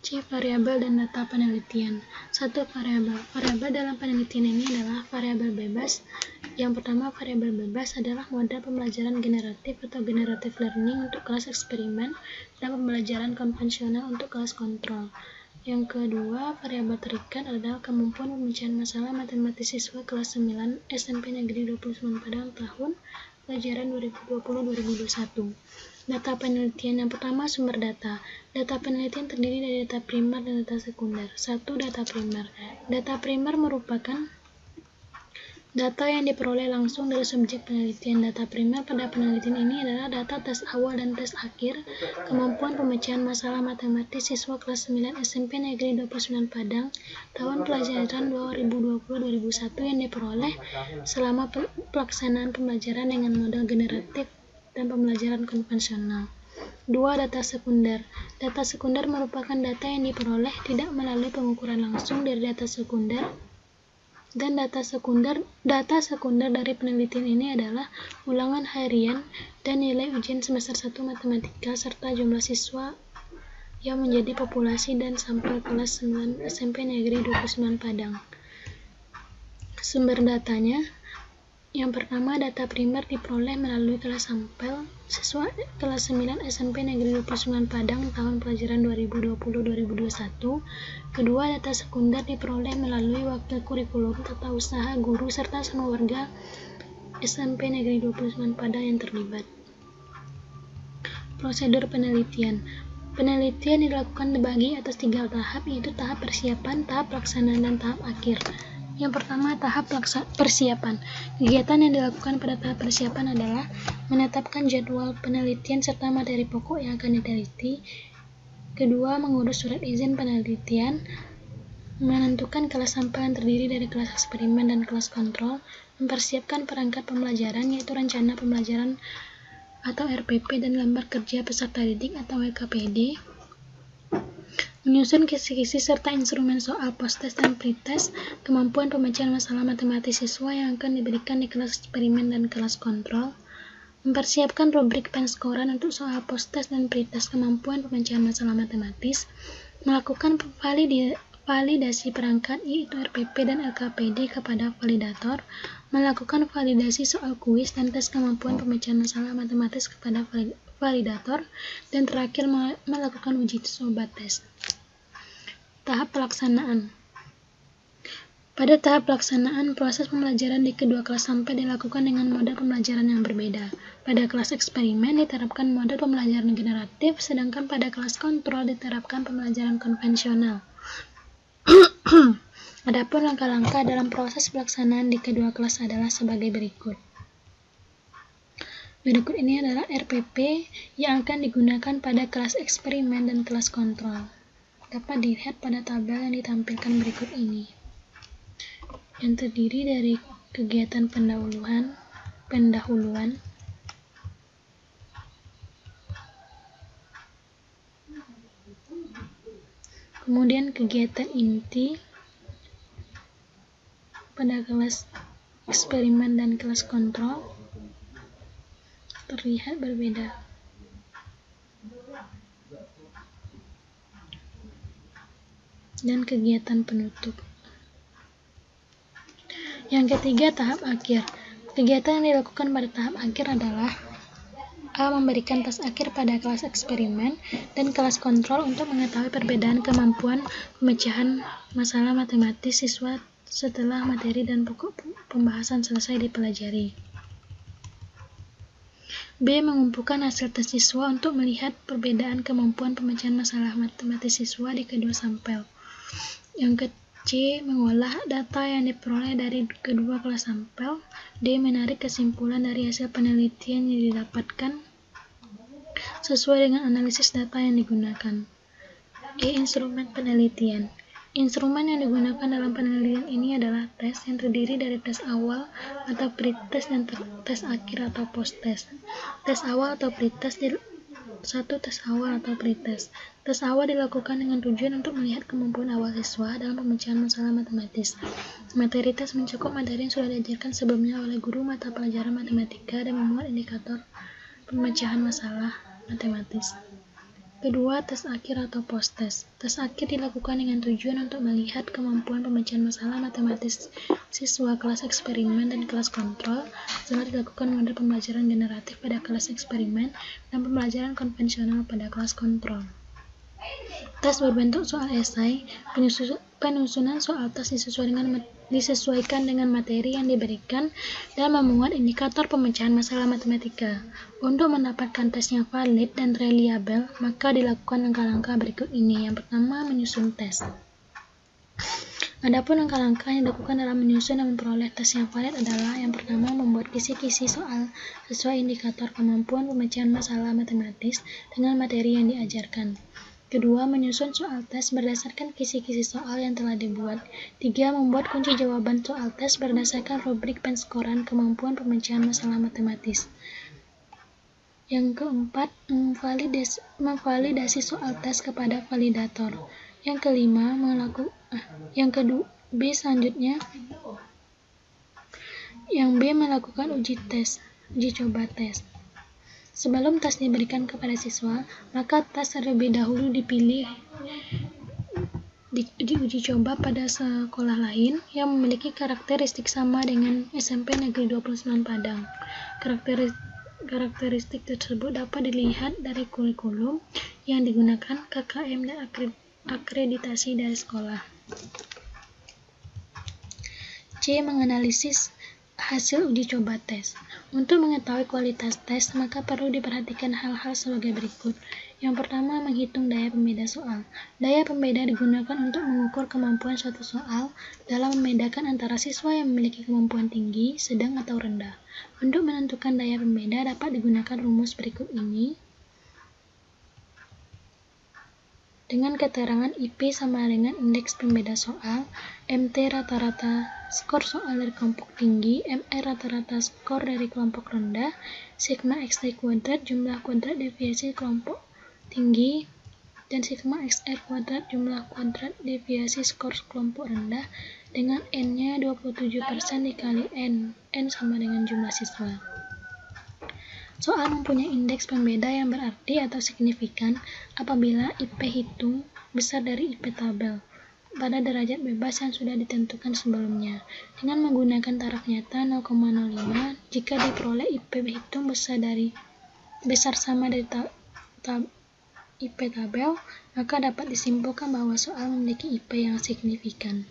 C. Variabel dan data penelitian. 1. Variabel. Variabel dalam penelitian ini adalah variabel bebas. Yang pertama, variabel bebas adalah model pembelajaran generatif atau generative learning untuk kelas eksperimen dan pembelajaran konvensional untuk kelas kontrol. Yang kedua, variabel terikat adalah kemampuan pemecahan masalah matematis siswa kelas 9 SMP Negeri 29 Padang tahun pelajaran 2020-2021. Data penelitian. Yang pertama, sumber data. Data penelitian terdiri dari data primer dan data sekunder. 1. Data primer. Data primer merupakan Data yang diperoleh langsung dari subjek penelitian. Data primer pada penelitian ini adalah data tes awal dan tes akhir, kemampuan pemecahan masalah matematis siswa kelas 9 SMP Negeri 29 Padang, tahun pelajaran 2020-2021 yang diperoleh selama pelaksanaan pembelajaran dengan model generatif dan pembelajaran konvensional. 2. Data sekunder. Data sekunder merupakan data yang diperoleh tidak melalui pengukuran langsung dari data sekunder. Dan data sekunder dari penelitian ini adalah ulangan harian dan nilai ujian semester 1 matematika serta jumlah siswa yang menjadi populasi dan sampel kelas 9 SMP Negeri 29 Padang. Sumber datanya, yang pertama, data primer diperoleh melalui kelas sampel siswa kelas 9 SMP Negeri 29 Padang tahun pelajaran 2020-2021. Kedua, data sekunder diperoleh melalui wakil kurikulum, tata usaha, guru, serta semua warga SMP Negeri 29 Padang yang terlibat. Prosedur penelitian. Penelitian dilakukan dibagi atas 3 tahap, yaitu tahap persiapan, tahap pelaksanaan, dan tahap akhir. Yang pertama, tahap persiapan. Kegiatan yang dilakukan pada tahap persiapan adalah menetapkan jadwal penelitian serta materi pokok yang akan diteliti. Kedua, mengurus surat izin penelitian, menentukan kelas sampel yang terdiri dari kelas eksperimen dan kelas kontrol, mempersiapkan perangkat pembelajaran yaitu rencana pembelajaran atau RPP dan gambar kerja peserta didik atau LKPD, menyusun kisi-kisi serta instrumen soal post-test dan pre-test, kemampuan pemecahan masalah matematis siswa yang akan diberikan di kelas eksperimen dan kelas kontrol, mempersiapkan rubrik penskoran untuk soal post-test dan pre-test kemampuan pemecahan masalah matematis, melakukan validasi perangkat yaitu RPP dan LKPD kepada validator, melakukan validasi soal kuis dan tes kemampuan pemecahan masalah matematis kepada validator, dan terakhir melakukan uji coba tes. Tahap pelaksanaan. Pada tahap pelaksanaan, proses pembelajaran di kedua kelas sampel dilakukan dengan model pembelajaran yang berbeda. Pada kelas eksperimen diterapkan model pembelajaran generatif, sedangkan pada kelas kontrol diterapkan pembelajaran konvensional. Adapun langkah-langkah dalam proses pelaksanaan di kedua kelas adalah sebagai berikut. Berikut ini adalah RPP yang akan digunakan pada kelas eksperimen dan kelas kontrol. Dapat dilihat pada tabel yang ditampilkan berikut ini, yang terdiri dari kegiatan pendahuluan, kemudian kegiatan inti pada kelas eksperimen dan kelas kontrol terlihat berbeda. Dan kegiatan penutup. Yang ketiga, tahap akhir. Kegiatan yang dilakukan pada tahap akhir adalah A. Memberikan tes akhir pada kelas eksperimen dan kelas kontrol untuk mengetahui perbedaan kemampuan pemecahan masalah matematis siswa setelah materi dan pokok pembahasan selesai dipelajari. B. Mengumpulkan hasil tes siswa untuk melihat perbedaan kemampuan pemecahan masalah matematis siswa di kedua sampel. Yang C. Mengolah data yang diperoleh dari kedua kelas sampel. D. Menarik kesimpulan dari hasil penelitian yang didapatkan sesuai dengan analisis data yang digunakan. E. Instrumen penelitian. Instrumen yang digunakan dalam penelitian ini adalah tes yang terdiri dari tes awal atau pre-test dan tes akhir atau post-test. Tes awal atau pre-test tes awal atau pre-test. Tes awal dilakukan dengan tujuan untuk melihat kemampuan awal siswa dalam pemecahan masalah matematis. Materi tes mencakup materi yang sudah diajarkan sebelumnya oleh guru mata pelajaran matematika dan memuat indikator pemecahan masalah matematis. Kedua, tes akhir atau post-test. Tes akhir dilakukan dengan tujuan untuk melihat kemampuan pemecahan masalah matematis siswa kelas eksperimen dan kelas kontrol setelah dilakukan model pembelajaran generatif pada kelas eksperimen dan pembelajaran konvensional pada kelas kontrol. Tes berbentuk soal esai. Penyusunan soal tes disesuaikan dengan materi yang diberikan dan memuat indikator pemecahan masalah matematika. Untuk mendapatkan tes yang valid dan reliabel, maka dilakukan langkah-langkah berikut ini. Yang pertama, menyusun tes. Adapun langkah-langkah yang dilakukan dalam menyusun dan memperoleh tes yang valid adalah yang pertama, membuat kisi-kisi soal sesuai indikator kemampuan pemecahan masalah matematis dengan materi yang diajarkan. Kedua, menyusun soal tes berdasarkan kisi-kisi soal yang telah dibuat. Tiga, membuat kunci jawaban soal tes berdasarkan rubrik penskoran kemampuan pemecahan masalah matematis. Yang keempat, memvalidasi soal tes kepada validator. Yang kelima, melakukan uji coba tes. Sebelum tes diberikan kepada siswa, maka tes terlebih dahulu diuji coba pada sekolah lain yang memiliki karakteristik sama dengan SMP Negeri 29 Padang. Karakteristik tersebut dapat dilihat dari kurikulum yang digunakan, KKM, dan akreditasi dari sekolah. C. Menganalisis hasil uji coba tes. Untuk mengetahui kualitas tes, maka perlu diperhatikan hal-hal sebagai berikut. Yang pertama, menghitung daya pembeda soal. Daya pembeda digunakan untuk mengukur kemampuan suatu soal dalam membedakan antara siswa yang memiliki kemampuan tinggi, sedang, atau rendah. Untuk menentukan daya pembeda dapat digunakan rumus berikut ini. Dengan keterangan IP sama dengan indeks pembeda soal, MT rata-rata skor soal dari kelompok tinggi, MR rata-rata skor dari kelompok rendah, sigma XT kuadrat jumlah kuadrat deviasi kelompok tinggi, dan sigma XR kuadrat jumlah kuadrat deviasi skor kelompok rendah dengan N-nya 27% dikali N sama dengan jumlah siswa. Soal mempunyai indeks pembeda yang berarti atau signifikan apabila IP hitung besar dari IP tabel pada derajat bebas yang sudah ditentukan sebelumnya. Dengan menggunakan taraf nyata 0,05, jika diperoleh IP hitung besar sama dari IP tabel, maka dapat disimpulkan bahwa soal memiliki IP yang signifikan.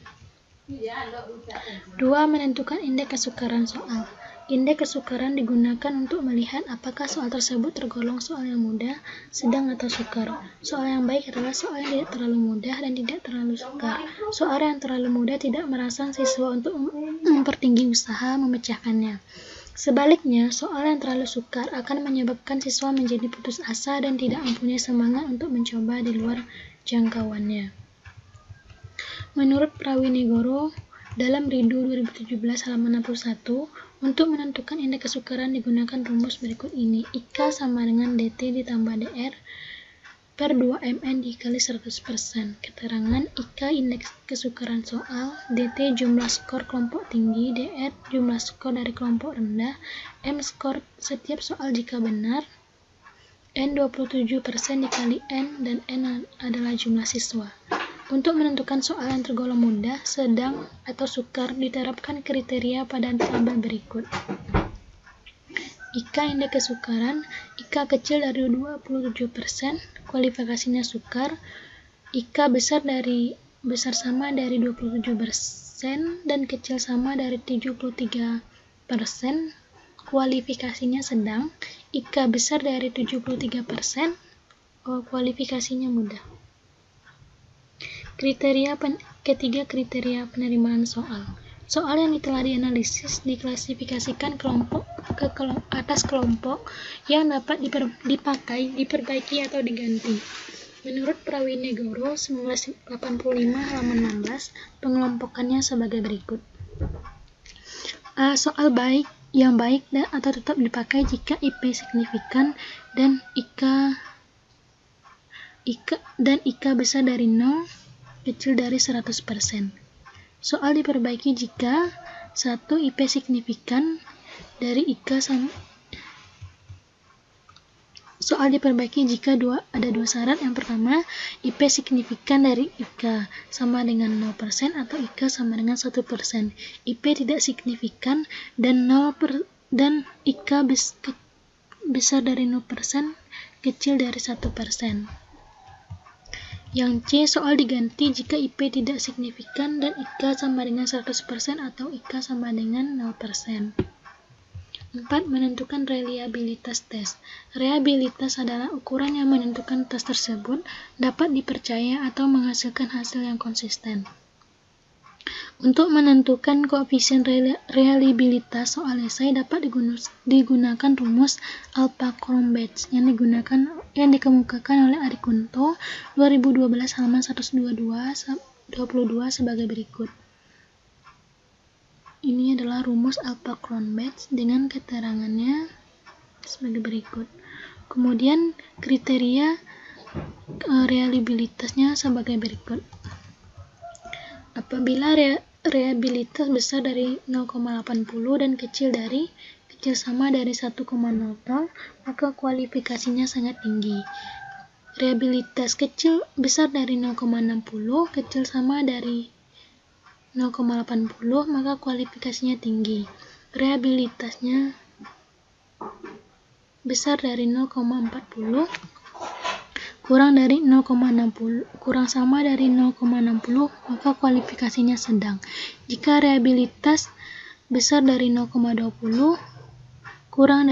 2. Menentukan indeks kesukaran soal. Indeks kesukaran digunakan untuk melihat apakah soal tersebut tergolong soal yang mudah, sedang, atau sukar. Soal yang baik adalah soal yang tidak terlalu mudah dan tidak terlalu sukar. Soal yang terlalu mudah tidak merangsang siswa untuk mempertinggi usaha memecahkannya. Sebaliknya, soal yang terlalu sukar akan menyebabkan siswa menjadi putus asa dan tidak mempunyai semangat untuk mencoba di luar jangkauannya. Menurut Prawinegoro, dalam Rindu 2017 halaman 61, untuk menentukan indeks kesukaran digunakan rumus berikut ini. IK sama dengan DT ditambah DR per 2MN dikali 100%. Keterangan IK indeks kesukaran soal, DT jumlah skor kelompok tinggi, DR jumlah skor dari kelompok rendah, M skor setiap soal jika benar, N 27% dikali N, dan N adalah jumlah siswa. Untuk menentukan soal yang tergolong mudah, sedang, atau sukar, diterapkan kriteria pada tabel berikut. IK indeks kesukaran, IK kecil dari 27%, kualifikasinya sukar, IK besar sama dari 27% dan kecil sama dari 73%, kualifikasinya sedang, IK besar dari 73%, kualifikasinya mudah. Ketiga kriteria penerimaan soal. Soal yang telah dianalisis diklasifikasikan atas kelompok yang dapat dipakai, diperbaiki, atau diganti. Menurut Prawinegoro 1985 halaman 16, pengelompokannya sebagai berikut. A. Soal yang baik atau tetap dipakai jika IP signifikan dan IK besar dari 0, kecil dari 100%. Soal diperbaiki jika 1. IP signifikan dari IK sama. Soal diperbaiki jika ada dua syarat. Yang pertama, IP signifikan dari IK sama dengan 0% atau IK sama dengan 1%. IP tidak signifikan dan IK besar dari 0%, kecil dari 1%. Yang C, soal diganti jika IP tidak signifikan dan IK sama dengan 100% atau IK sama dengan 0%. 4. Menentukan reliabilitas tes. Reliabilitas adalah ukuran yang menentukan tes tersebut dapat dipercaya atau menghasilkan hasil yang konsisten. Untuk menentukan koefisien reliabilitas soal esai dapat digunakan rumus Alpha-Cronbach yang dikemukakan oleh Ari Kunto 2012 halaman 122 sebagai berikut. Ini adalah rumus Alpha-Cronbach dengan keterangannya sebagai berikut. Kemudian kriteria reliabilitasnya sebagai berikut. Apabila reliabilitas besar dari 0,80 dan kecil sama dari 1,00, maka kualifikasinya sangat tinggi. Reliabilitas besar dari 0,60, kecil sama dari 0,80, maka kualifikasinya tinggi. Reliabilitasnya besar dari 0,40, kurang sama dari 0,60, maka kualifikasinya sedang. Jika reliabilitas besar dari 0,20, kurang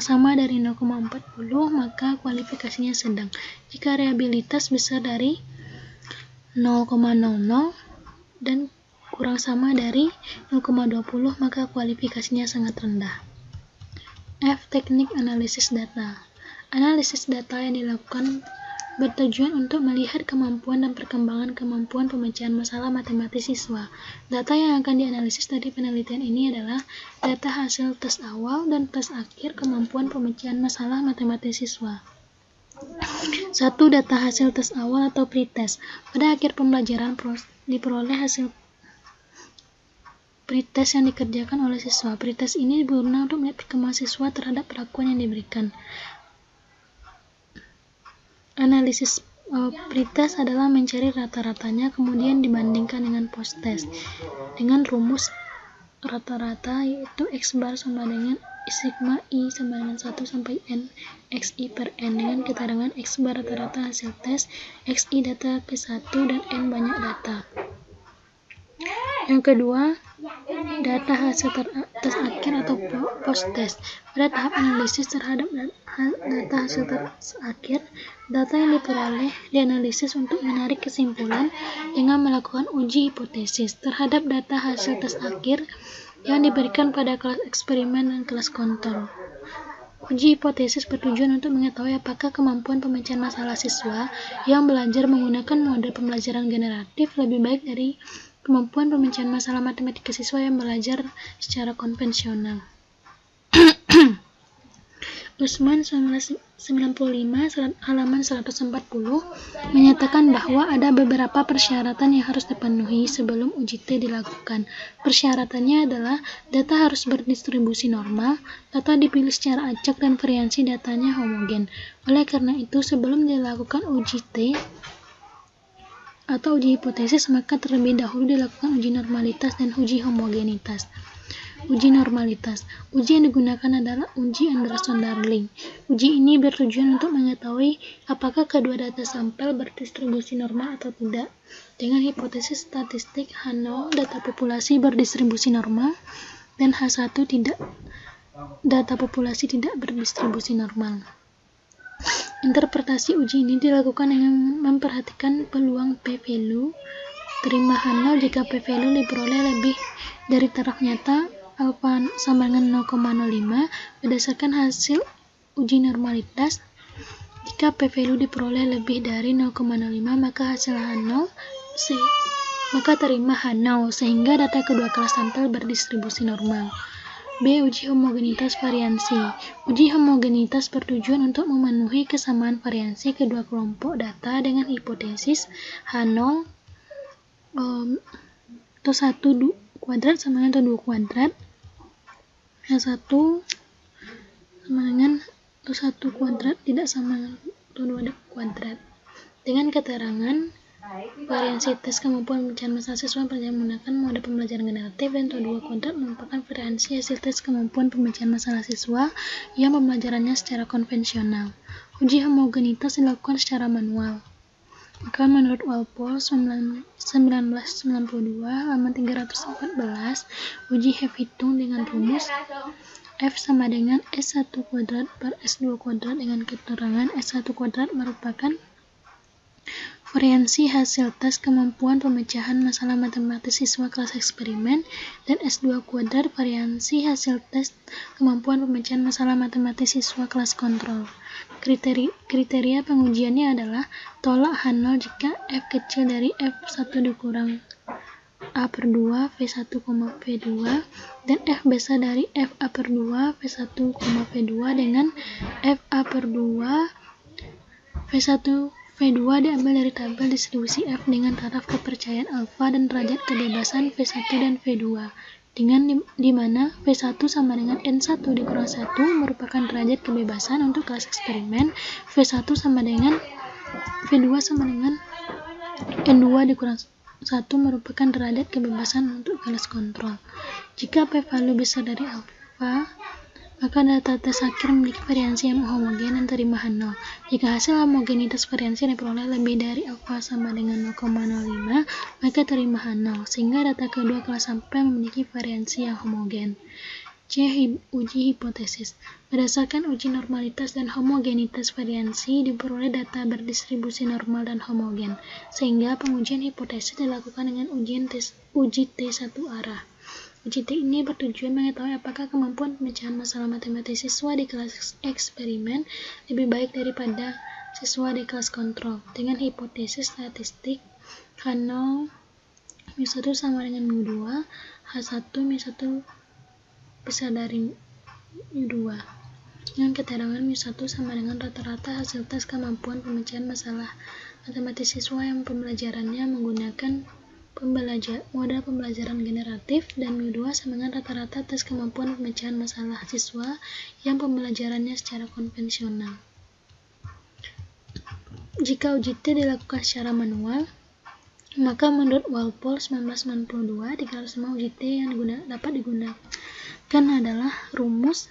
sama dari 0,40, maka kualifikasinya sedang. Jika reliabilitas besar dari 0,00 dan kurang sama dari 0,20, maka kualifikasinya sangat rendah. F. Teknik analisis data. Analisis data yang dilakukan bertujuan untuk melihat kemampuan dan perkembangan kemampuan pemecahan masalah matematis siswa. Data yang akan dianalisis dari penelitian ini adalah data hasil tes awal dan tes akhir kemampuan pemecahan masalah matematis siswa. 1. Data hasil tes awal atau pretest. Pada akhir pembelajaran diperoleh hasil pretest yang dikerjakan oleh siswa. Pretest ini berguna untuk melihat perkembangan siswa terhadap pelakuan yang diberikan. Analisis pretest adalah mencari rata-ratanya kemudian dibandingkan dengan post-test dengan rumus rata-rata, yaitu X bar sama dengan sigma I sama dengan 1 sampai N XI per N dengan keterangan X bar rata-rata hasil tes, XI data P1 dan N banyak data. Yang kedua, data hasil tes akhir atau post-test. Pada tahap analisis terhadap data hasil tes akhir, data yang diperoleh dianalisis untuk menarik kesimpulan dengan melakukan uji hipotesis terhadap data hasil tes akhir yang diberikan pada kelas eksperimen dan kelas kontrol. Uji hipotesis bertujuan untuk mengetahui apakah kemampuan pemecahan masalah siswa yang belajar menggunakan model pembelajaran generatif lebih baik dari kemampuan pemecahan masalah matematika siswa yang belajar secara konvensional. Usman 1995 halaman 140 menyatakan bahwa ada beberapa persyaratan yang harus dipenuhi sebelum uji T dilakukan. Persyaratannya adalah data harus berdistribusi normal, data dipilih secara acak dan variansi datanya homogen. Oleh karena itu, sebelum dilakukan uji T atau uji hipotesis, maka terlebih dahulu dilakukan uji normalitas dan uji homogenitas. Uji normalitas. Uji yang digunakan adalah uji Anderson-Darling. Uji ini bertujuan untuk mengetahui apakah kedua data sampel berdistribusi normal atau tidak. Dengan hipotesis statistik H0 data populasi berdistribusi normal dan H1 tidak, data populasi tidak berdistribusi normal. Interpretasi uji ini dilakukan dengan memperhatikan peluang p-value. Terima H0 jika p-value diperoleh lebih dari taraf nyata alfa sama dengan 0,05 berdasarkan hasil uji normalitas. Jika p-value diperoleh lebih dari 0,05 maka hasil H0 maka terima H0 sehingga data kedua kelas sampel berdistribusi normal. B. Uji homogenitas variansi. Uji homogenitas bertujuan untuk memenuhi kesamaan variansi kedua kelompok data dengan hipotesis H0 atau 1 kuadrat sama dengan 2 kuadrat, H1 sama dengan atau 1 kuadrat tidak sama dengan atau 2 kuadrat. Dengan keterangan variansi tes kemampuan pemecahan masalah siswa menggunakan mode pembelajaran generatif dan 2 kuadrat merupakan variansi hasil tes kemampuan pemecahan masalah siswa yang pembelajarannya secara konvensional. Uji homogenitas dilakukan secara manual. Maka menurut Walpole 1992 halaman 314, uji F hitung dengan rumus F sama dengan S1 kuadrat per S2 kuadrat dengan keterangan S1 kuadrat merupakan variansi hasil tes kemampuan pemecahan masalah matematis siswa kelas eksperimen, dan S2 kuadrat variansi hasil tes kemampuan pemecahan masalah matematis siswa kelas kontrol. Kriteria pengujiannya adalah tolak H0 jika F kecil dari F1 dikurang A per 2 V1, V2 dan F besar dari FA per 2 V1, V2 dengan FA per 2 V1, V2 diambil dari tabel distribusi F dengan taraf kepercayaan alfa dan derajat kebebasan V1 dan V2 dengan di mana V1 sama dengan N1 dikurang 1 merupakan derajat kebebasan untuk kelas eksperimen, V1 sama dengan V2 sama dengan N2 dikurang 1 merupakan derajat kebebasan untuk kelas kontrol. Jika p-value besar dari alfa, maka data tes akhir memiliki variansi yang homogen dan terima H0. Jika hasil homogenitas variansi yang diperoleh lebih dari alfa sama dengan 0,05, maka terima H0, sehingga data kedua kelas sampel memiliki variansi yang homogen. C. Uji hipotesis. Berdasarkan uji normalitas dan homogenitas variansi, diperoleh data berdistribusi normal dan homogen, sehingga pengujian hipotesis dilakukan dengan uji T satu arah. Uji T ini bertujuan mengetahui apakah kemampuan pemecahan masalah matematis siswa di kelas eksperimen lebih baik daripada siswa di kelas kontrol, dengan hipotesis statistik H0 μ1 sama dengan μ2, H1 μ1 besar dari μ2, dengan keterangan μ1 sama dengan rata-rata hasil tes kemampuan pemecahan masalah matematis siswa yang pembelajarannya menggunakan model pembelajaran generatif, dan μ2 sama dengan rata-rata tes kemampuan pemecahan masalah siswa yang pembelajarannya secara konvensional. Jika uji T dilakukan secara manual, maka menurut Walpole 1992, 305 uji T yang dapat digunakan adalah rumus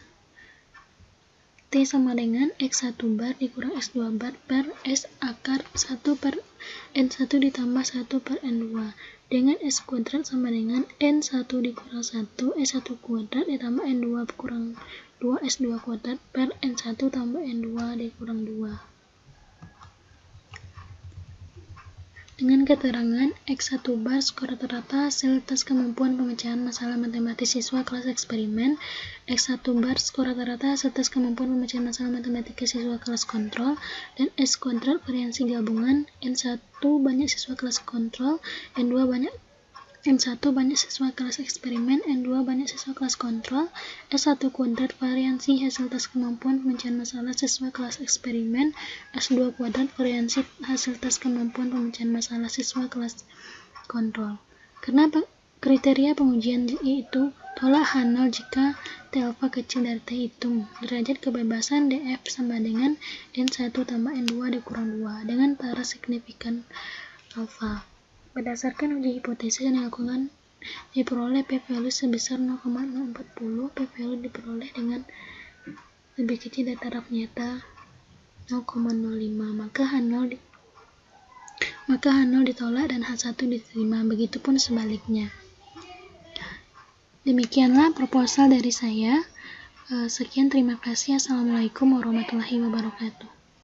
T sama dengan X1 bar dikurang X2 bar per S akar 1 per N1 ditambah 1 per N2 dengan S kuadrat sama dengan N1 dikurang 1 S1 kuadrat ditambah N2 kurang 2 S2 kuadrat per N1 tambah N2 dikurang 2 dengan keterangan X1 bar skor rata-rata hasil tes kemampuan pemecahan masalah matematis siswa kelas eksperimen, X1 bar skor rata-rata hasil tes kemampuan pemecahan masalah matematika siswa kelas kontrol, dan S kuadrat variansi gabungan N1 banyak siswa kelas kontrol, N1 banyak siswa kelas eksperimen, N2 banyak siswa kelas kontrol, S1 kuadrat variansi hasil tes kemampuan pemecahan masalah siswa kelas eksperimen, S2 kuadrat variansi hasil tes kemampuan pemecahan masalah siswa kelas kontrol. Karena kriteria pengujian yaitu tolak H0 jika T alfa kecil dari T hitung, derajat kebebasan df sama dengan N1 tambah N2 dikurang 2 dengan paras signifikan alfa. Berdasarkan uji hipotesis yang dilakukan, diperoleh p-value sebesar 0,040, p-value diperoleh dengan lebih kecil dari taraf nyata 0,05, maka H0 ditolak dan H1 diterima, begitupun sebaliknya. Demikianlah proposal dari saya. Sekian, terima kasih. Assalamualaikum warahmatullahi wabarakatuh.